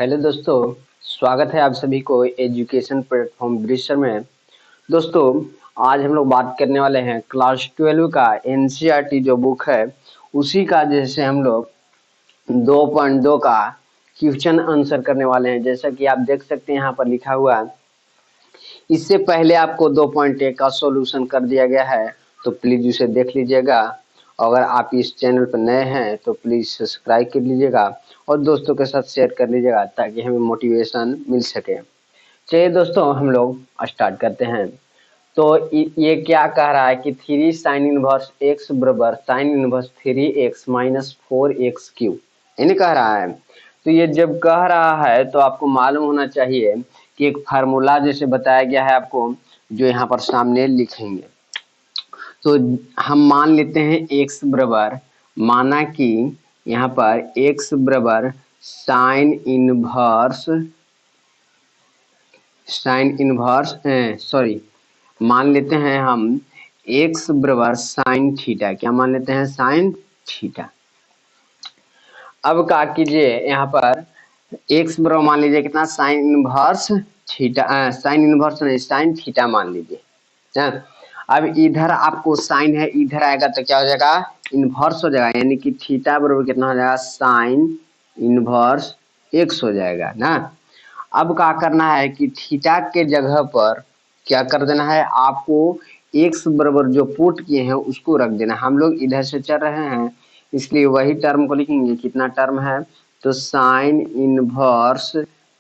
Hello दोस्तों, स्वागत है आप सभी को एजुकेशन प्लेटफॉर्म ब्रिस्टर में। दोस्तों, आज हम लोग बात करने वाले हैं क्लास 12 का एनसीईआरटी जो बुक है उसी का जैसे हम लोग 2.2 का क्वेश्चन आंसर करने वाले हैं। जैसा कि आप देख सकते हैं यहाँ पर लिखा हुआ है। इससे पहले आपको 2.1 का सॉल्यूशन कर दिया गया है, तो प्लीज उसे देख लीजिएगा। अगर आप इस चैनल पर नए हैं तो प्लीज सब्सक्राइब कर लीजिएगा और दोस्तों के साथ शेयर कर लीजिएगा ताकि हमें मोटिवेशन मिल सके। चलिए दोस्तों, हम लोग स्टार्ट करते हैं। तो ये क्या कह रहा है कि 3 साइन इनवर्स एक्स बराबर sine inverse 3x minus 4x Q, यानी कह रहा है। तो ये जब कह रहा है तो आपको मालूम होना चाहिए कि एक फार्मूला जैसे बताया गया है आपको, जो यहाँ पर सामने लिखेंगे। तो हम मान लेते हैं x बराबर, माना कि यहाँ पर x बराबर साइन इनवर्स सॉरी, मान लेते हैं हम x बराबर साइन थीटा। क्या मान लेते हैं? Sine theta. अब क्या कीजिए, यहाँ पर x बराबर मान लीजिए कितना? Sine inverse theta, sine inverse नहीं, साइन थीटा मान लीजिए। अब इधर आपको साइन है, इधर आएगा तो क्या हो जाएगा? इनवर्स हो जाएगा, यानी कि थीटा बराबर कितना हो जाएगा? साइन इनवर्स x हो जाएगा ना। अब क्या करना है कि थीटा के जगह पर क्या कर देना है आपको? x बराबर जो पुट किए हैं उसको रख देना। हम लोग इधर से चल रहे हैं इसलिए वही टर्म को लिखेंगे। कितना टर्म है? तो sine inverse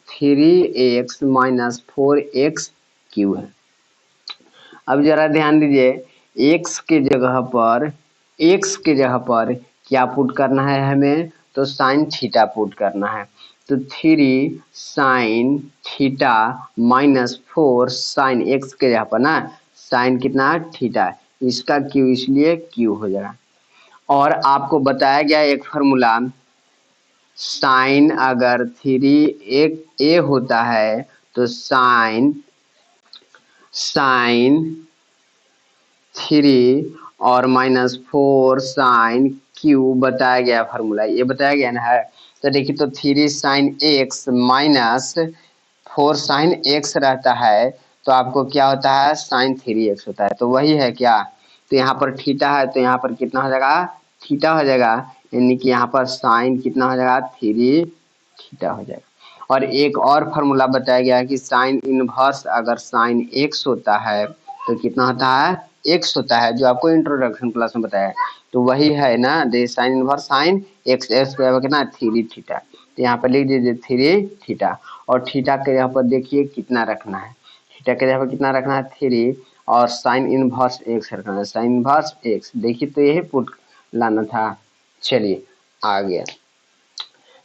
3x minus 4x Q है। अब जरा ध्यान दीजिए, x के जगह पर क्या पुट करना है हमें? तो साइन थीटा पुट करना है। तो 3 sine theta minus 4 sine x के जगह पर ना, साइन कितना? थीटा, इसका क्यू, इसलिए क्यू हो जाएगा। और आपको बताया गया एक फॉर्मूला, साइन अगर 3a होता है तो साइन 3 और माइनस 4 साइन क्यू बताया गया फॉर्मूला, ये बताया गया ना है। तो देखिए, तो 3 sine x minus 4 sine x रहता है तो आपको क्या होता है? साइन 3x होता है। तो वही है क्या? तो यहाँ पर थीटा है तो यहाँ पर कितना हो जाएगा? थीटा हो जाएगा, यानी कि यहाँ पर साइन कितना हो जाएगा? 3 थीटा हो जाएगा। और एक और फॉर्मूला बताया गया है कि साइन इनवर्स अगर साइन x होता है तो कितना होता है? x होता है, जो आपको इंट्रोडक्शन क्लास में बताया है। तो वही है ना, दे साइन इनवर्स साइन x कितना? 3 थीटा। तो यहाँ पर लिख दीजिए 3 थीटा। और थीटा के यहाँ पर देखिए कितना रखना है, थीटा के यहाँ पर कितना रखना है? 3 और साइन इनवर्स x रखना है, साइन इनवर्स x। देखिए, तो यही पुट लाना था। चलिए आ गया।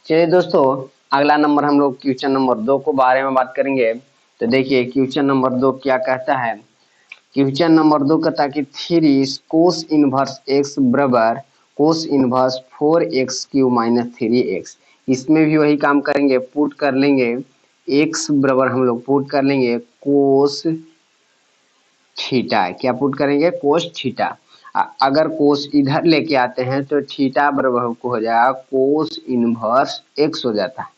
चलिए दोस्तों, अगला नंबर हम लोग क्वेश्चन नंबर 2 को बारे में बात करेंगे। तो देखिए क्वेश्चन नंबर 2 क्या कहता है। क्वेश्चन नंबर 2 कहता है कि 3 कोस इनवर्स x बराबर cos inverse 4x Q minus 3x। इसमें भी वही काम करेंगे, पुट कर लेंगे x बराबर, हम लोग पुट कर लेंगे कोस थीटा। क्या पुट करेंगे? Cos theta. अगर कोस इधर लेके आते हैं तो थीटा बराबर को हो जाएगा कोस इनवर्स x हो जाता है।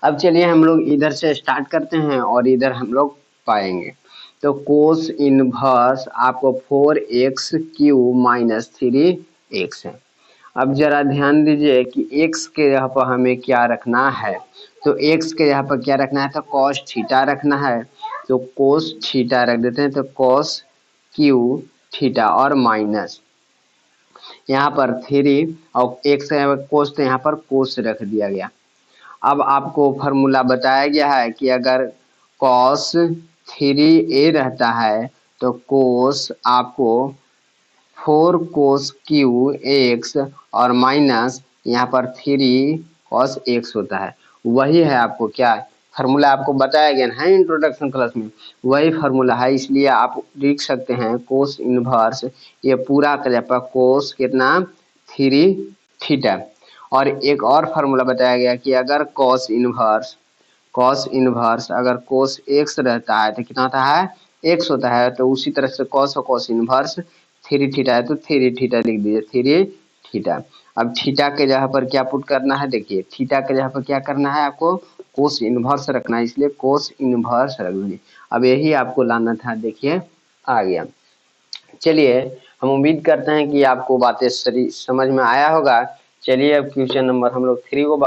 अब चलिए हम लोग इधर से स्टार्ट करते हैं और इधर हम लोग पाएंगे। तो कोस इनवर्स आपको 4x क्यू माइनस 3x है। अब जरा ध्यान दीजिए कि x के जगह पर हमें क्या रखना है। तो x के जगह पर क्या रखना है? तो cos थीटा रखना है। तो cos थीटा रख देते हैं, तो cos क्यू थीटा और माइनस यहाँ पर 3 और x कोस, तो यहाँ पर कोस रख दिया गया। अब आपको फॉर्मूला बताया गया है कि अगर cos 3a रहता है तो कोस आपको 4 कोस क्यू एक्स और माइनस यहाँ पर 3 cos x होता है। वही है आपको क्या फार्मूला आपको बताया गया है इंट्रोडक्शन क्लास में, वही फार्मूला है। इसलिए आप लिख सकते हैं कोस इनवर्स, ये पूरा कर जाए कोस कितना? 3 थीटा। और एक और फार्मूला बताया गया कि अगर cos इनवर्स अगर cos x रहता है तो कितना होता है? x होता है। तो उसी तरह से cos और cos इनवर्स 3 थीटा है तो 3 थीटा लिख दीजिए, 3 थीटा। अब थीटा के जगह पर क्या पुट करना है, देखिए थीटा के जगह पर क्या करना है आपको, कोस इनवर्स रखना है, इसलिए कोस इनवर्स रख दीजिए। अब यही आपको लाना था, देखिए आ गया। चलिए हम उम्मीद करते हैं कि आपको बातें समझ में आया होगा। चलिए अब क्वेश्चन नंबर हम लोग 3 को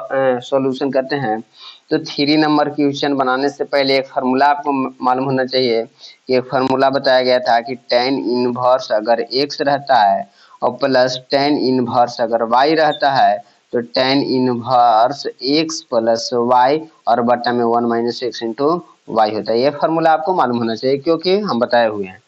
सॉल्यूशन करते हैं। तो 3 नंबर क्वेश्चन बनाने से पहले एक फार्मूला आपको मालूम होना चाहिए कि एक फार्मूला बताया गया था कि tan इनवर्स अगर x रहता है और प्लस tan इनवर्स अगर y रहता है तो tan inverse x plus y और बटा में 1 माइनस एक्स इंटू वाई होता है। ये फार्मूला आपको मालूम होना चाहिए क्योंकि हम बताए हुए हैं।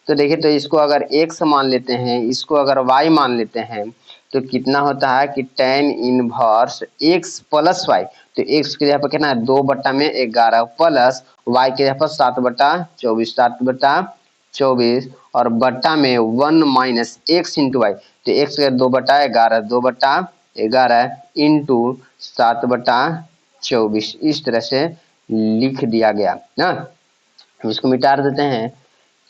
तो देखिए, तो इसको अगर x मान लेते हैं, इसको अगर y मान लेते हैं तो कितना होता है कि tan inverse x plus y, तो x के जगह पर कितना है 2/11 प्लस y के जगह पर 7/24 और बट्टा में 1 माइनस एक्स इंटू वाई, तो x के 2/11 इंटू 7/24 इस तरह से लिख दिया गया ना। इसको मिटा देते हैं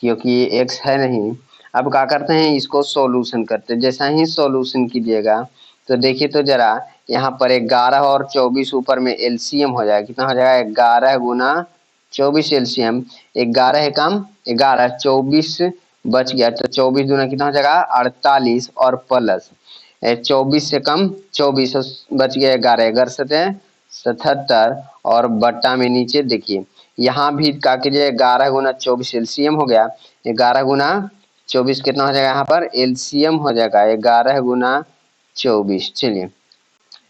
क्योंकि ये x है नहीं। अब क्या करते हैं, इसको सॉल्यूशन करते हैं। जैसा ही सॉल्यूशन कीजिएगा तो देखिए तो जरा यहाँ पर 11 और 24 ऊपर में एलसीएम हो जाएगा, कितना हो जाएगा 11 गुना 24 एलसीएम, 11 है कम 11, 24 बच गया, तो 24 दूना कितना हो जाएगा 48 और प्लस 24 से कम 24 बच गया 11, 11 सते 77 और बट्टा में नीचे देखिए यहाँ भी क्या कीजिए 11 गुना 24 एलसीएम हो गया, 11 गुना 24 कितना हो जाएगा यहाँ पर एलसीएम हो जाएगा 11 गुना 24। चलिए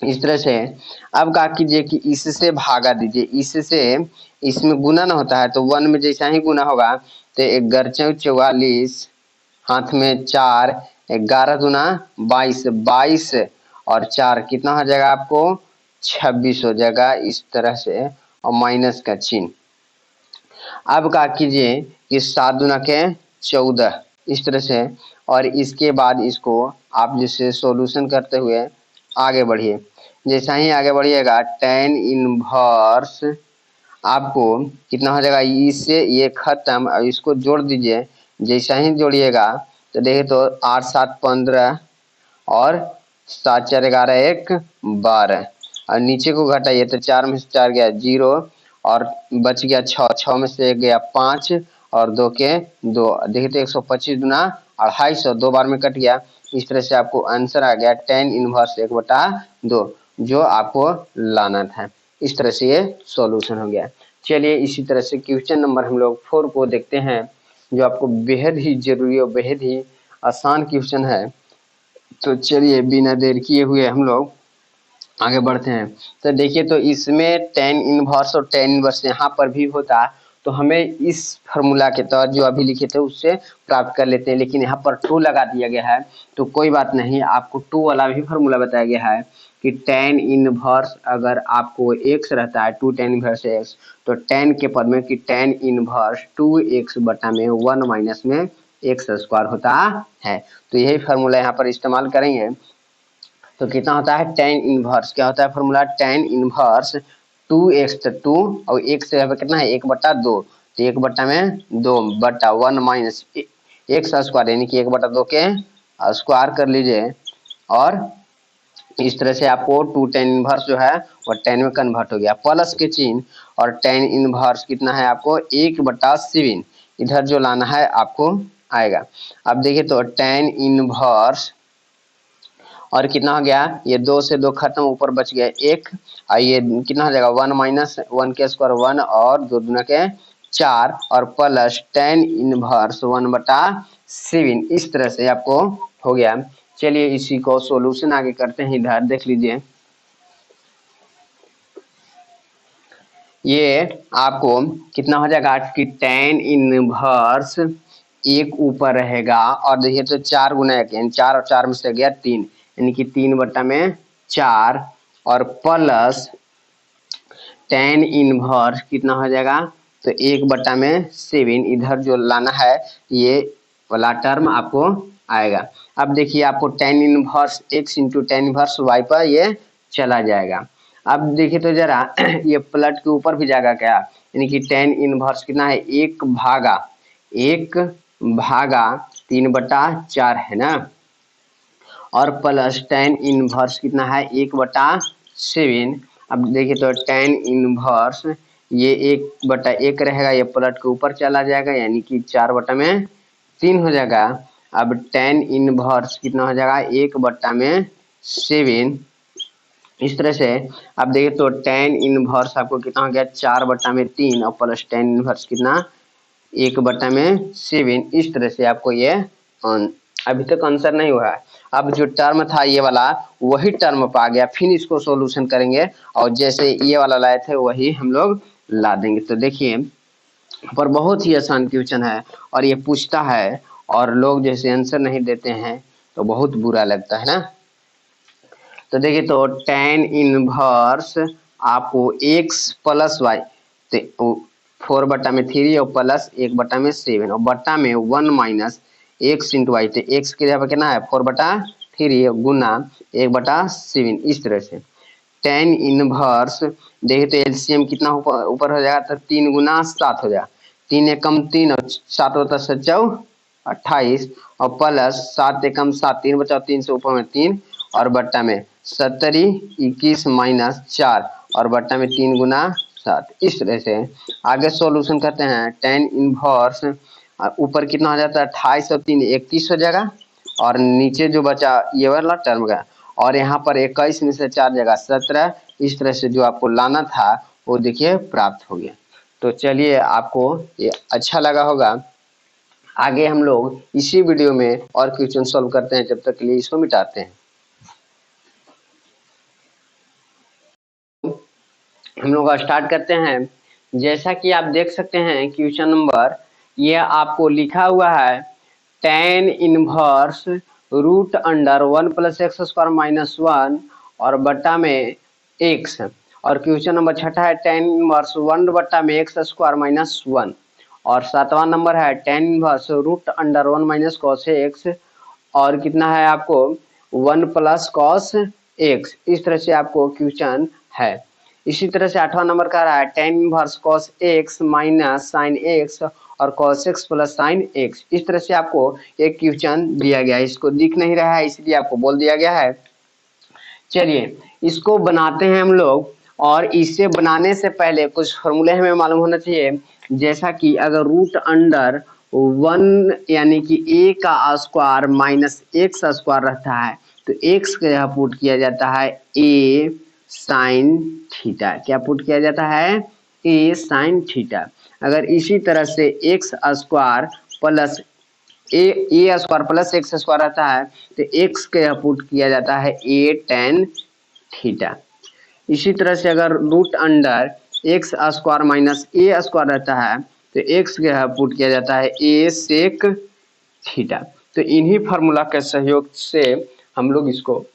इस तरह से अब क्या कीजिए कि इससे भागा दीजिए, इससे इसमें गुना ना होता है तो 1 में जैसा ही गुना होगा तो 11×44 हाथ में 4, 11 दूना 22, 22 और 4 कितना हो जाएगा आपको 26 हो जाएगा इस तरह से और माइनस का चिन्ह। अब क्या कीजिए कि 7 दूना के 14 इस तरह से, और इसके बाद इसको आप जिससे सॉल्यूशन करते हुए आगे बढ़िए। जैसा ही आगे बढ़िएगा tan इनवर्स आपको कितना हो जाएगा, इससे ये खत्म और इसको जोड़ दीजिए। जैसा ही जोड़िएगा तो देखिए तो 8 7 15 और 7 4 11 1 12 और नीचे को घटाइए तो 4 में से 4 गया 0 और बच गया 6, 6 में से 1 गया 5 और 2 के 2, देखिए तो 125 दूना 250, 2 बार में कट गया। इस तरह से आपको आंसर आ गया tan इनवर्स 1/2 जो आपको लाना था। इस तरह से ये सॉल्यूशन हो गया। चलिए इसी तरह से क्वेश्चन नंबर हम लोग 4 को देखते हैं जो आपको बेहद ही जरूरी और बेहद ही आसान क्वेश्चन है। तो चलिए बिना देर किए हुए हम लोग आगे बढ़ते हैं। तो देखिए तो इसमें tan इनवर्स और tan इनवर्स यहाँ पर भी होता तो हमें इस फार्मूला के तहत जो अभी लिखे थे उससे प्राप्त कर लेते हैं, लेकिन यहाँ पर 2 लगा दिया गया है तो कोई बात नहीं, आपको 2 वाला भी फार्मूला बताया गया है कि tan इनवर्स अगर आपको x रहता है 2 tan इनवर्स x तो tan के पद में कि tan इनवर्स 2x बटा में 1 माइनस में x स्क्वायर होता है। तो यही फार्मूला यहाँ पर इस्तेमाल करेंगे तो कितना होता है tan इनवर्स, क्या होता है फार्मूला tan इनवर्स 2x तो 2 और x से कितना है 1/2 तो 1 में 2 बटा 1 माइनस x स्क्वायर यानी कि 1/2 के स्क्वायर कर लीजिए और इस तरह से आपको 2 tan इनवर्स जो है वो tan में कन्वर्ट हो गया प्लस के चिन्ह और tan इनवर्स कितना है आपको 1/7 इधर जो लाना है आपको आएगा। अब देखिए तो tan इनवर्स और कितना हो गया, ये 2 से 2 खत्म ऊपर बच गया 1 और ये कितना हो जाएगा 1 माइनस 1 के स्क्वायर 1 और 2 दूना के 4 और प्लस tan इनवर्स 1/7 इस तरह से आपको हो गया। चलिए इसी को सॉल्यूशन आगे करते हैं, इधर देख लीजिए। ये आपको कितना हो जाएगा कि tan इनवर्स 1 ऊपर रहेगा और देखिए तो 4 गुना 1 4 और 4 में से गया 3 यानी कि 3/4 और प्लस tan इनवर्स कितना हो जाएगा तो 1/7 इधर जो लाना है ये वाला टर्म आपको आएगा। अब देखिए आपको tan inverse x into tan inverse y पर ये चला जाएगा। अब देखिए तो जरा ये प्लट के ऊपर भी जाएगा क्या, यानी कि tan इनवर्स कितना है 1/3/4 है ना और प्लस tan इनवर्स कितना है 1/7। अब देखिए तो tan इनवर्स ये 1/1 रहेगा, ये पलट के ऊपर चला जाएगा यानी कि 4/3 हो जाएगा। अब tan इनवर्स कितना हो जाएगा 1/7। इस तरह से आप देखिए तो tan इनवर्स आपको कितना हो गया 4/3 और प्लस tan इनवर्स कितना 1/7। इस तरह से आपको ये अभी तक आंसर नहीं हुआ है। अब जो टर्म था ये वाला वही टर्म पे आ गया, फिर इसको सॉल्यूशन करेंगे और जैसे ये वाला लाए थे वही हम लोग ला देंगे। तो देखिए पर बहुत ही आसान क्वेश्चन है और ये पूछता है और लोग जैसे आंसर नहीं देते हैं तो बहुत बुरा लगता है ना। तो देखिए तो tan इनवर्स आपको x प्लस वाई 4/3 और प्लस 1/7 और बट्टा में 1 माइनस x इंटू वाई, तो x के जगह पर कितना है 4/3 गुना 1/7। इस तरह से tan इनवर्स देखिए तो एलसीएम कितना ऊपर हो जाएगा तो 3 गुना 7 हो जाएगा, 3 एकम 3 और 7 होता 28 और प्लस 7 एकम 7 3 बचा 3 से ऊपर में 3 और बट्टा में 70 21 माइनस 4 और बट्टा में 3 गुना 7। इस तरह से आगे सॉल्यूशन करते हैं। tan इनवर्स ऊपर कितना हो जाता है 28 और 3 31 हो जाएगा और नीचे जो बचा ये वाला टर्म का और यहाँ पर 21 में से 4 जगह 17। इस तरह से जो आपको लाना था वो देखिए प्राप्त हो गया। तो चलिए आपको ये अच्छा लगा होगा। आगे हम लोग इसी वीडियो में और क्वेश्चन सॉल्व करते हैं, जब तक के लिए इसको मिटाते हैं। हम लोग स्टार्ट करते हैं। जैसा कि आप देख सकते हैं क्वेश्चन नंबर ये आपको लिखा हुआ है tan inverse root under 1 plus x square minus 1 और बट्टा में x। और क्वेश्चन नंबर 6 है tan इनवर्स 1 बट्टा में एक्स स्क्वायर माइनस 1 और 7वां नंबर है tan inverse root under 1 minus cos x और कितना है आपको 1 प्लस कॉस एक्स। इस तरह से आपको क्वेश्चन है। इसी तरह से 8वां नंबर का रहा है tan inverse cos x minus sin x और cos x plus sin x। इस तरह से आपको एक क्वेश्चन दिया गया है, इसको दिख नहीं रहा है इसलिए आपको बोल दिया गया है। चलिए इसको बनाते हैं हम लोग और इसे बनाने से पहले कुछ फॉर्मूले हमें मालूम होना चाहिए। जैसा कि अगर रूट अंडर 1 यानी कि a का स्क्वायर माइनस x स्क्वायर रहता है तो x के यहाँ पुट किया जाता है a साइन थीटा। क्या पुट किया जाता है a साइन थीटा। अगर इसी तरह से x square plus a square plus x square रहता है तो x के यहाँ पुट किया जाता है a tan थीटा। इसी तरह से अगर root under x square minus a square रहता है तो x के यहाँ पुट किया जाता है a सेक थीटा। तो इन्हीं फार्मूला के सहयोग से हम लोग इसको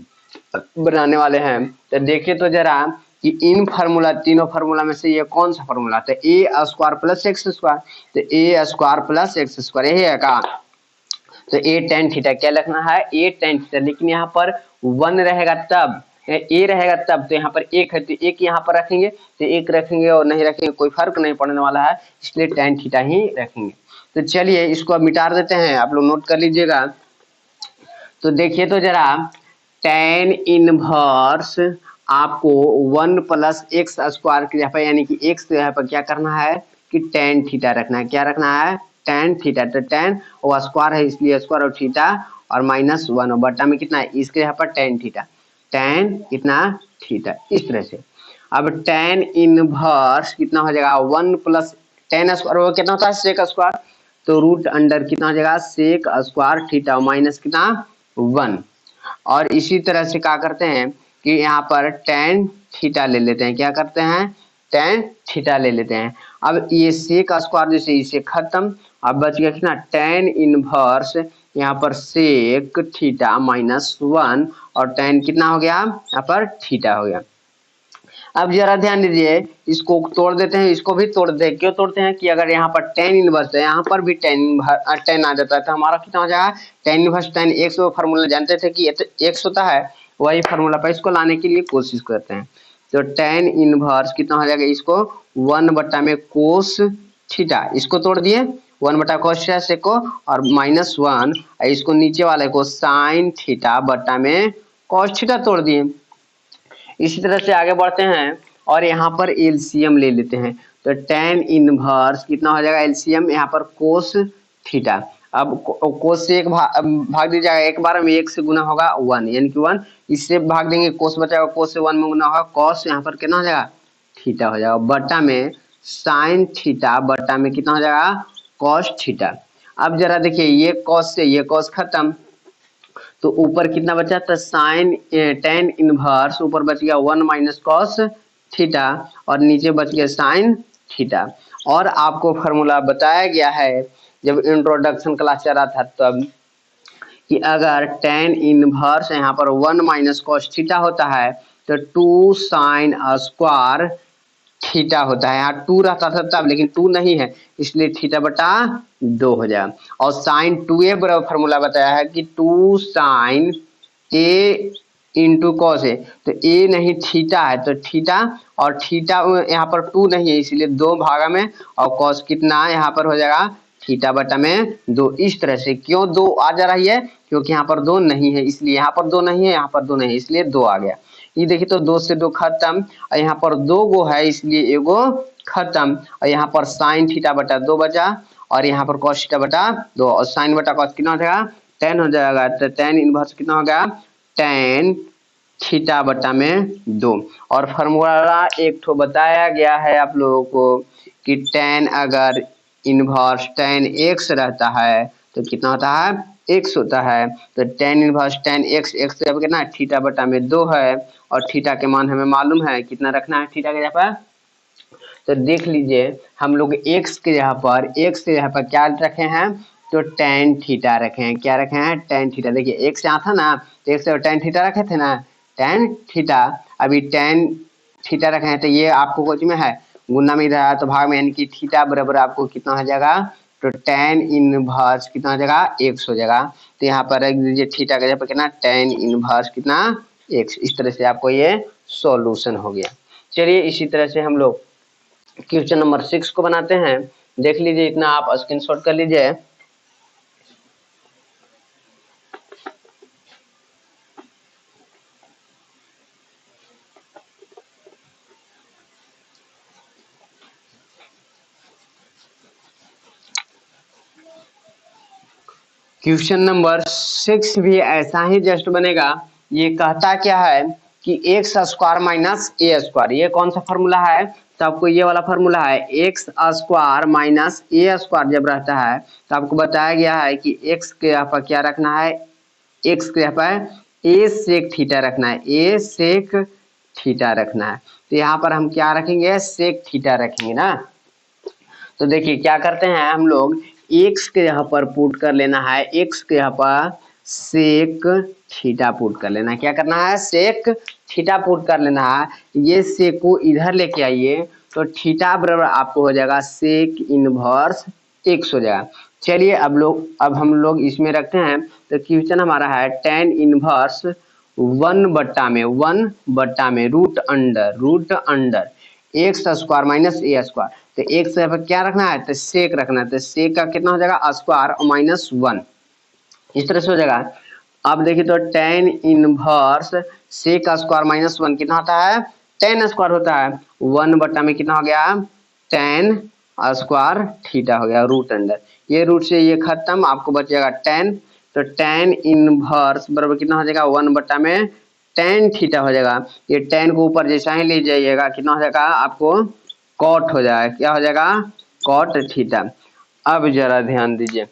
बनाने वाले हैं। तो देखिए तो जरा कि इन फार्मूला तीनों फार्मूला में से ये कौन सा फार्मूला था a square plus x square, तो a square plus x square यही है का। तो a tan थीटा क्या लिखना है a tan थीटा, लेकिन यहाँ पर 1 रहेगा तब a रहेगा तब, तो यहाँ पर 1 है तो 1 यहाँ पर रखेंगे तो 1 रखेंगे और नहीं रखेंगे कोई फर्क नहीं पड़ने वाला है, इसलिए tan थीटा ही रखेंगे। तो चलिए इसको अब मिटा देते हैं, आप लोग नोट कर लीजिएगा। तो देखिए तो जरा tan इनवर्स आपको 1 प्लस एक्स स्क्वायर के यहाँ पर यानी कि x के यहाँ पर क्या करना है कि tan थीटा रखना है। क्या रखना है tan थीटा, तो tan वो स्क्वायर है इसलिए स्क्वायर और थीटा और माइनस 1 और बट्टा में कितना है इसके यहाँ पर tan थीटा, tan कितना थीटा। इस तरह से अब tan इनवर्स कितना हो जाएगा 1 प्लस tan स्क्वायर वो कितना होता है सेक स्क्वायर, तो रूट अंडर कितना हो जाएगा सेक स्क्वायर थीटा माइनस कितना 1। और इसी तरह से क्या करते हैं कि यहाँ पर tan थीटा ले लेते हैं। क्या करते हैं tan थीटा ले लेते हैं। अब ये सेक स्क्वायर जैसे इसे खत्म, अब बच गया कितना tan इनवर्स यहाँ पर सेक थीटा माइनस 1 और tan कितना हो गया यहाँ पर थीटा हो गया। अब जरा ध्यान दीजिए इसको तोड़ देते हैं, इसको भी तोड़ देते हैं। क्यों तोड़ते हैं कि अगर यहाँ पर tan इनवर्स है यहाँ पर भी tan आ जाता है तो हमारा कितना हो जाएगा tan इनवर्स tan x वो फार्मूला जानते थे कि x होता है, वही फार्मूला पर इसको लाने के लिए कोशिश करते हैं। तो tan इनवर्स कितना हो जाएगा इसको 1 बट्टा में कोस थीटा, इसको तोड़ दिए 1 बटा कॉस थीटा सेको और -1, इसको नीचे वाले को साइन थीटा बटा में कॉस थीटा तोड़ दिए। इसी तरह से आगे बढ़ते हैं और यहाँ पर एलसीएम ले लेते हैं। तो tan इनवर्स कितना हो जाएगा एलसीएम यहाँ पर कोस थीटा। अब कोस से एक भाग दिया जाएगा, एक बार में 1 से गुना होगा 1 यानी कि 1, इससे भाग देंगे कोस बचाएगा, कोस से 1 में गुना होगा कॉस, यहाँ पर कितना हो जाएगा थीटा हो जाएगा बटा में साइन थीटा बटा में कितना हो जाएगा कॉस थीटा। अब जरा देखिए ये कॉस से ये कॉस खत्म, तो ऊपर कितना बचा था साइन tan इनवर्स, ऊपर बच गया 1 माइनस कॉस थीटा और नीचे बच गया साइन थीटा। और आपको फॉर्मूला बताया गया है जब इंट्रोडक्शन क्लास चल रहा था तब कि अगर tan इनवर्स यहाँ पर 1 माइनस कॉस थीटा होता है तो 2 साइन स्क्वायर थीटा होता है। यहाँ 2 रहता था तब, लेकिन 2 नहीं है इसलिए थीटा बटा 2 हो जाए। और साइन 2a बराबर फॉर्मूला बताया है कि 2 sign a into cos A, तो a नहीं थीटा है तो थीटा, और थीटा यहाँ पर 2 नहीं है इसलिए 2 भागा में, और कॉस कितना यहाँ पर हो जाएगा थीटा बटा में 2। इस तरह से क्यों 2 आ जा रही है, क्योंकि यहाँ पर 2 नहीं है इसलिए, यहाँ पर 2 नहीं है यहाँ पर 2 नहीं है इसलिए 2 आ गया। ये देखिए तो 2 से 2 खत्म, और यहाँ पर 2 गो है इसलिए एगो खत्म, और यहाँ पर साइन थीटा बटा 2 बचा, और यहाँ पर कॉस थीटा बटा 2, और साइन बटा कॉस कितना हो जाएगा 10 हो जाएगा। तो tan इनवर्स कितना हो गया tan थीटा बटा में 2। और फॉर्मूला एक ठो बताया गया है आप लोगों को कि tan अगर इनवर्स tan x रहता है तो कितना होता है x होता है। तो tan inverse tan x, x कितना थीटा बटा में 2 है, और थीटा के मान हमें मालूम है कितना रखना है थीटा के जगह पर। तो देख लीजिए हम लोग x के जगह पर क्या रखे हैं, तो tan थीटा रखे हैं। क्या रखे हैं tan थीटा। देखिए x यहाँ था ना तो x से tan थीटा रखे थे ना, tan थीटा, अभी tan थीटा रखे हैं तो ये आपको कुछ में है गुना में इधर तो भाग में, यानी कि थीटा बराबर आपको कितना हो जाएगा, तो tan इनवर्स कितना हो जाएगा x हो जाएगा। तो यहाँ पर रख दीजिए थीटा के जगह पर कितना tan इनवर्स कितना x। इस तरह से आपको ये सॉल्यूशन हो गया। चलिए इसी तरह से हम लोग क्वेश्चन नंबर 6 को बनाते हैं। देख लीजिए, इतना आप स्क्रीनशॉट कर लीजिए। क्वेश्चन नंबर 6 भी ऐसा ही जस्ट बनेगा। ये कहता क्या है कि x square minus A square, ये कौन सा फॉर्मूला है, तो आपको ये वाला फॉर्मूला है x square minus A square जब रहता है तो आपको बताया गया है कि एक्स के यहाँ पर क्या रखना है, एक्स के यहाँ पर ए सेक थीटा रखना है, ए सेक थीटा रखना है। तो यहाँ पर हम क्या रखेंगे सेक थीटा रखेंगे ना। तो देखिए क्या करते हैं हम लोग, एक्स के यहाँ पर पुट कर लेना है, एक्स के यहाँ पर सेक थीटा पुट कर लेना है। क्या करना है सेक थीटा पुट कर लेना है। ये सेक को इधर लेके आइए तो थीटा बराबर आपको हो जाएगा सेक इनवर्स एक्स हो जाएगा। चलिए अब हम लोग इसमें रखते हैं। तो क्वेश्चन हमारा है tan इनवर्स 1 बट्टा में root under X square minus A square. तो एक्स पर क्या रखना है, तो सेक रखना है। तो सेक का कितना हो जाएगा स्क्वायर और -1, इस तरह से हो जाएगा। अब देखिए तो tan इनवर्स सेक का स्क्वायर -1 कितना होता है tan स्क्वायर होता है। 1 बट्टा में कितना हो गया tan स्क्वायर थीटा हो गया रूट अंडर, ये रूट से ये खत्म, आपको बच जाएगा tan। तो tan इनवर्स बराबर कितना हो जाएगा 1 बट्टा में tan थीटा हो जाएगा। ये tan को ऊपर जैसा ही ले जाइएगा कितना हो जाएगा आपको कॉट हो जाएगा। क्या हो जाएगा कॉट थीटा। अब जरा ध्यान दीजिए,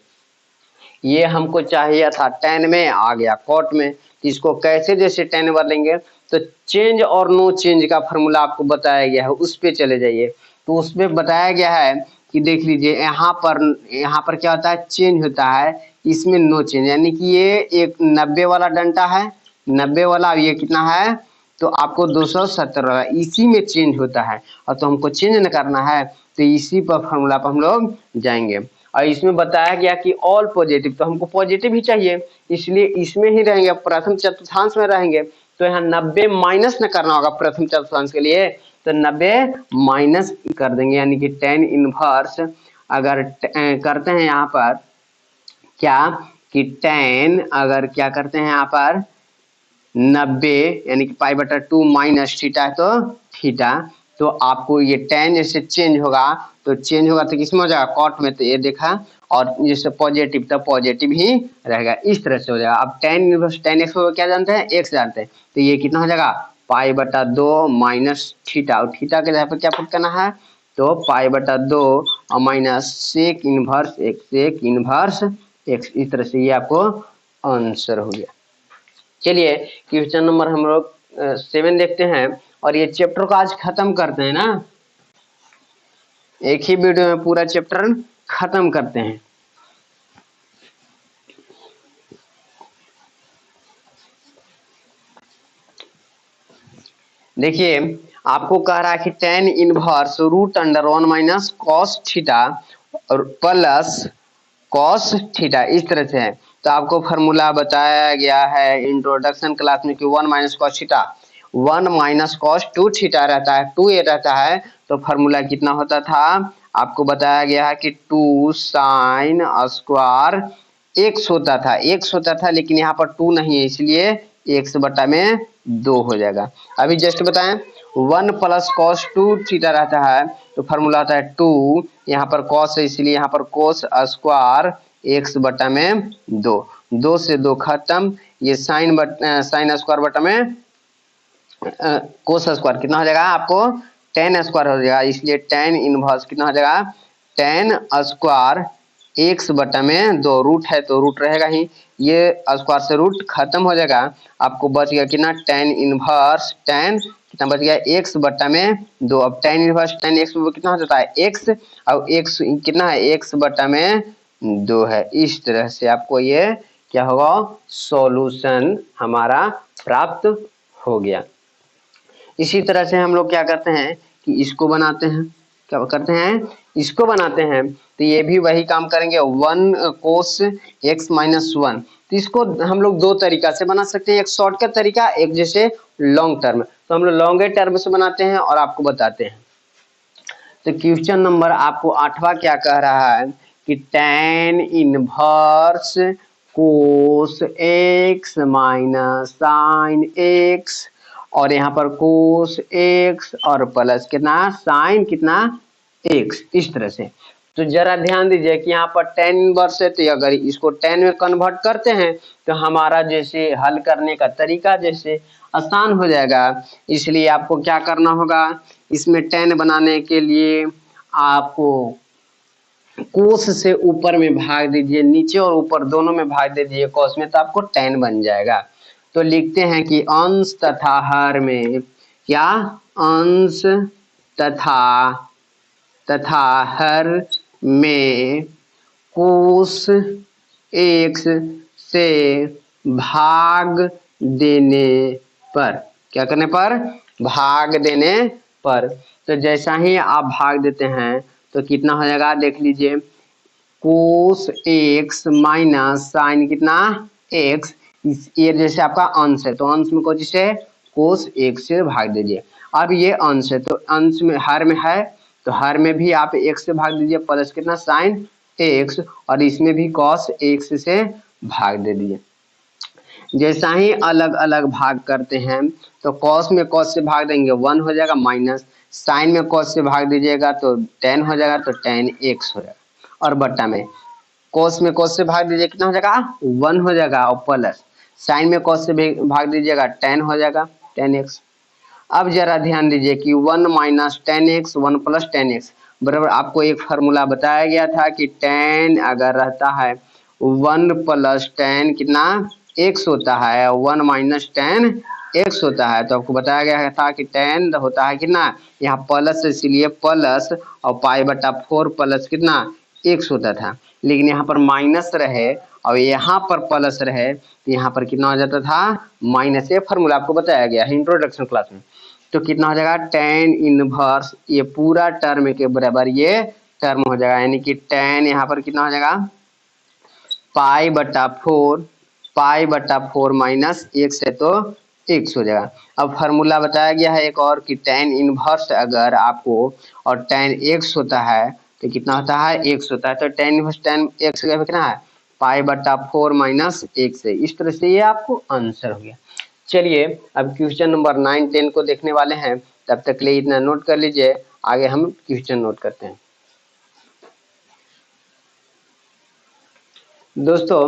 ये हमको चाहिए था tan में, आ गया कॉट में। तो इसको कैसे जैसे tan बदलेंगे, तो चेंज और नो चेंज का फॉर्मूला आपको बताया गया है, उस पे चले जाइए। तो उसमें बताया गया है कि देख लीजिए यहाँ पर क्या होता है चेंज होता है, इसमें नो चेंज, यानी कि ये एक 90 वाला डंटा है, 90 वाला, ये कितना है तो आपको 270 वाला, इसी में चेंज होता है। और तो हमको चेंज न करना है तो इसी पर फॉर्मूला पर हम लोग जाएंगे। और इसमें बताया गया कि ऑल पॉजिटिव, तो हमको पॉजिटिव ही चाहिए इसलिए इसमें ही रहेंगे, प्रथम चतुर्थांश में रहेंगे। तो यहाँ 90 माइनस न करना होगा प्रथम चतुर्थांश के लिए, तो 90 माइनस कर देंगे, यानी कि tan इनवर्स अगर करते हैं यहाँ पर क्या कि tan अगर क्या करते हैं यहाँ पर 90 यानी कि π/2 माइनस थीटा है तो थीटा, तो आपको ये tan जैसे चेंज होगा तो किसमें हो जाएगा कॉट में, तो ये देखा, और जैसे पॉजिटिव तो पॉजिटिव ही रहेगा, इस तरह से हो जाएगा। अब tan x को क्या जानते हैं, x जानते हैं, तो ये कितना हो जाएगा π/2 माइनस थीटा, और थीटा के जगह पर क्या पुट करना है तो π/2 और माइनस सेक इनवर्स x, इस तरह से ये आपको आंसर हो गया। चलिए क्वेश्चन नंबर हम लोग 7 देखते हैं और ये चैप्टर को आज खत्म करते हैं ना, एक ही वीडियो में पूरा चैप्टर खत्म करते हैं। देखिए आपको कह रहा है कि tan inverse √1 minus cos theta और प्लस कॉस थीटा, इस तरह से है। तो आपको फॉर्मूला बताया गया है इंट्रोडक्शन क्लास में कि 1 minus cos theta 1 minus cos 2 theta रहता है, 2 ये रहता है, तो फॉर्मूला कितना होता था आपको बताया गया है कि 2 साइन स्क्वायर x होता था, लेकिन यहाँ पर 2 नहीं है इसलिए x/2 हो जाएगा। अभी जस्ट बताएं 1 प्लस कॉस 2 थीटा रहता है, तो फॉर्मूला होता है 2, यहाँ पर कॉस है इसलिए यहाँ पर कोस स्क्वायर x/2, 2 से 2 खत्म, ये साइन स्क्वायर बटा में कोस स्क्वायर कितना हो जाएगा आपको tan स्क्वायर हो जाएगा, इसलिए tan इनवर्स कितना हो जाएगा tan स्क्वायर x/2, रूट है तो रूट रहेगा ही, ये स्क्वायर से रूट खत्म हो जाएगा, आपको बच गया कितना tan इनवर्स tan कितना बच गया x/2। अब tan इनवर्स tan x कितना हो जाता है x, और x कितना है x/2 है। इस तरह से आपको ये क्या होगा सॉल्यूशन हमारा प्राप्त हो गया। इसी तरह से हम लोग क्या करते हैं कि इसको बनाते हैं, क्या करते हैं इसको बनाते हैं, तो ये भी वही काम करेंगे 1 कोस x माइनस 1। तो इसको हम लोग दो तरीका से बना सकते हैं, एक शॉर्टकट तरीका, एक जैसे लॉन्ग टर्म। तो हम लोग लॉन्गे टर्म से बनाते हैं और आपको बताते हैं। तो क्वेश्चन नंबर आपको 8वां क्या कह रहा है कि tan inverse cos x minus sine x, और यहाँ पर कोस x और प्लस कितना साइन कितना x, इस तरह से। तो जरा ध्यान दीजिए कि यहाँ पर tan इनवर्स है, तो अगर इसको tan में कन्वर्ट करते हैं तो हमारा जैसे हल करने का तरीका जैसे आसान हो जाएगा। इसलिए आपको क्या करना होगा, इसमें tan बनाने के लिए आपको कोस से ऊपर में भाग दीजिए, नीचे और ऊपर दोनों में भाग दे दीजिए कोस में, तो आपको tan बन जाएगा। तो लिखते हैं कि अंश तथा हर में क्या अंश तथा हर में कोस x से भाग देने पर, क्या करने पर भाग देने पर, तो जैसा ही आप भाग देते हैं तो कितना हो जाएगा देख लीजिए कोस x माइनस साइन कितना x, ये जैसे आपका अंश है तो अंश में कोस से कोस x से भाग दीजिए। अब ये अंश है तो अंश में हर में है तो हर में भी आप x से भाग दीजिए प्लस कितना साइन x, और इसमें भी कॉस x से भाग दे दीजिए। जैसा ही अलग अलग भाग करते हैं तो कॉस में कॉस से भाग देंगे 1 हो जाएगा, माइनस साइन में कॉस से भाग दीजिएगा तो tan हो जाएगा, तो tan x हो जाएगा, और बट्टा में कॉस में कॉस से भाग दीजिए कितना हो जाएगा 1 हो जाएगा, और प्लस साइन में कॉस से भाग दीजिएगा tan हो जाएगा tan x। अब जरा ध्यान दीजिए कि 1 minus tan x 1 plus tan x बराबर, आपको एक फार्मूला बताया गया था कि tan अगर रहता है 1 प्लस tan कितना x होता है, 1 माइनस tan x होता है, तो आपको बताया गया था कि tan होता है कितना यहाँ प्लस, इसलिए प्लस, और π/4 प्लस कितना x होता था, लेकिन यहाँ पर माइनस रहे और यहाँ पर प्लस रहे तो यहाँ पर कितना हो जाता था माइनस। ये फार्मूला आपको बताया गया है इंट्रोडक्शन क्लास में। तो कितना हो जाएगा tan इनवर्स, ये पूरा टर्म के बराबर ये टर्म हो जाएगा, यानी कि tan यहाँ पर कितना हो जाएगा π/4 माइनस x है तो x हो जाएगा। अब फार्मूला बताया गया है एक और कि tan इनवर्स अगर आपको और tan x होता है तो कितना होता है x होता है। तो tan इनवर्स tan x का कितना है π/4 माइनस x है। इस तरह से ये आपको आंसर हो गया। चलिए अब क्वेश्चन नंबर 9 10 को देखने वाले हैं, तब तक के लिए इतना नोट कर लीजिए, आगे हम क्वेश्चन नोट करते हैं। दोस्तों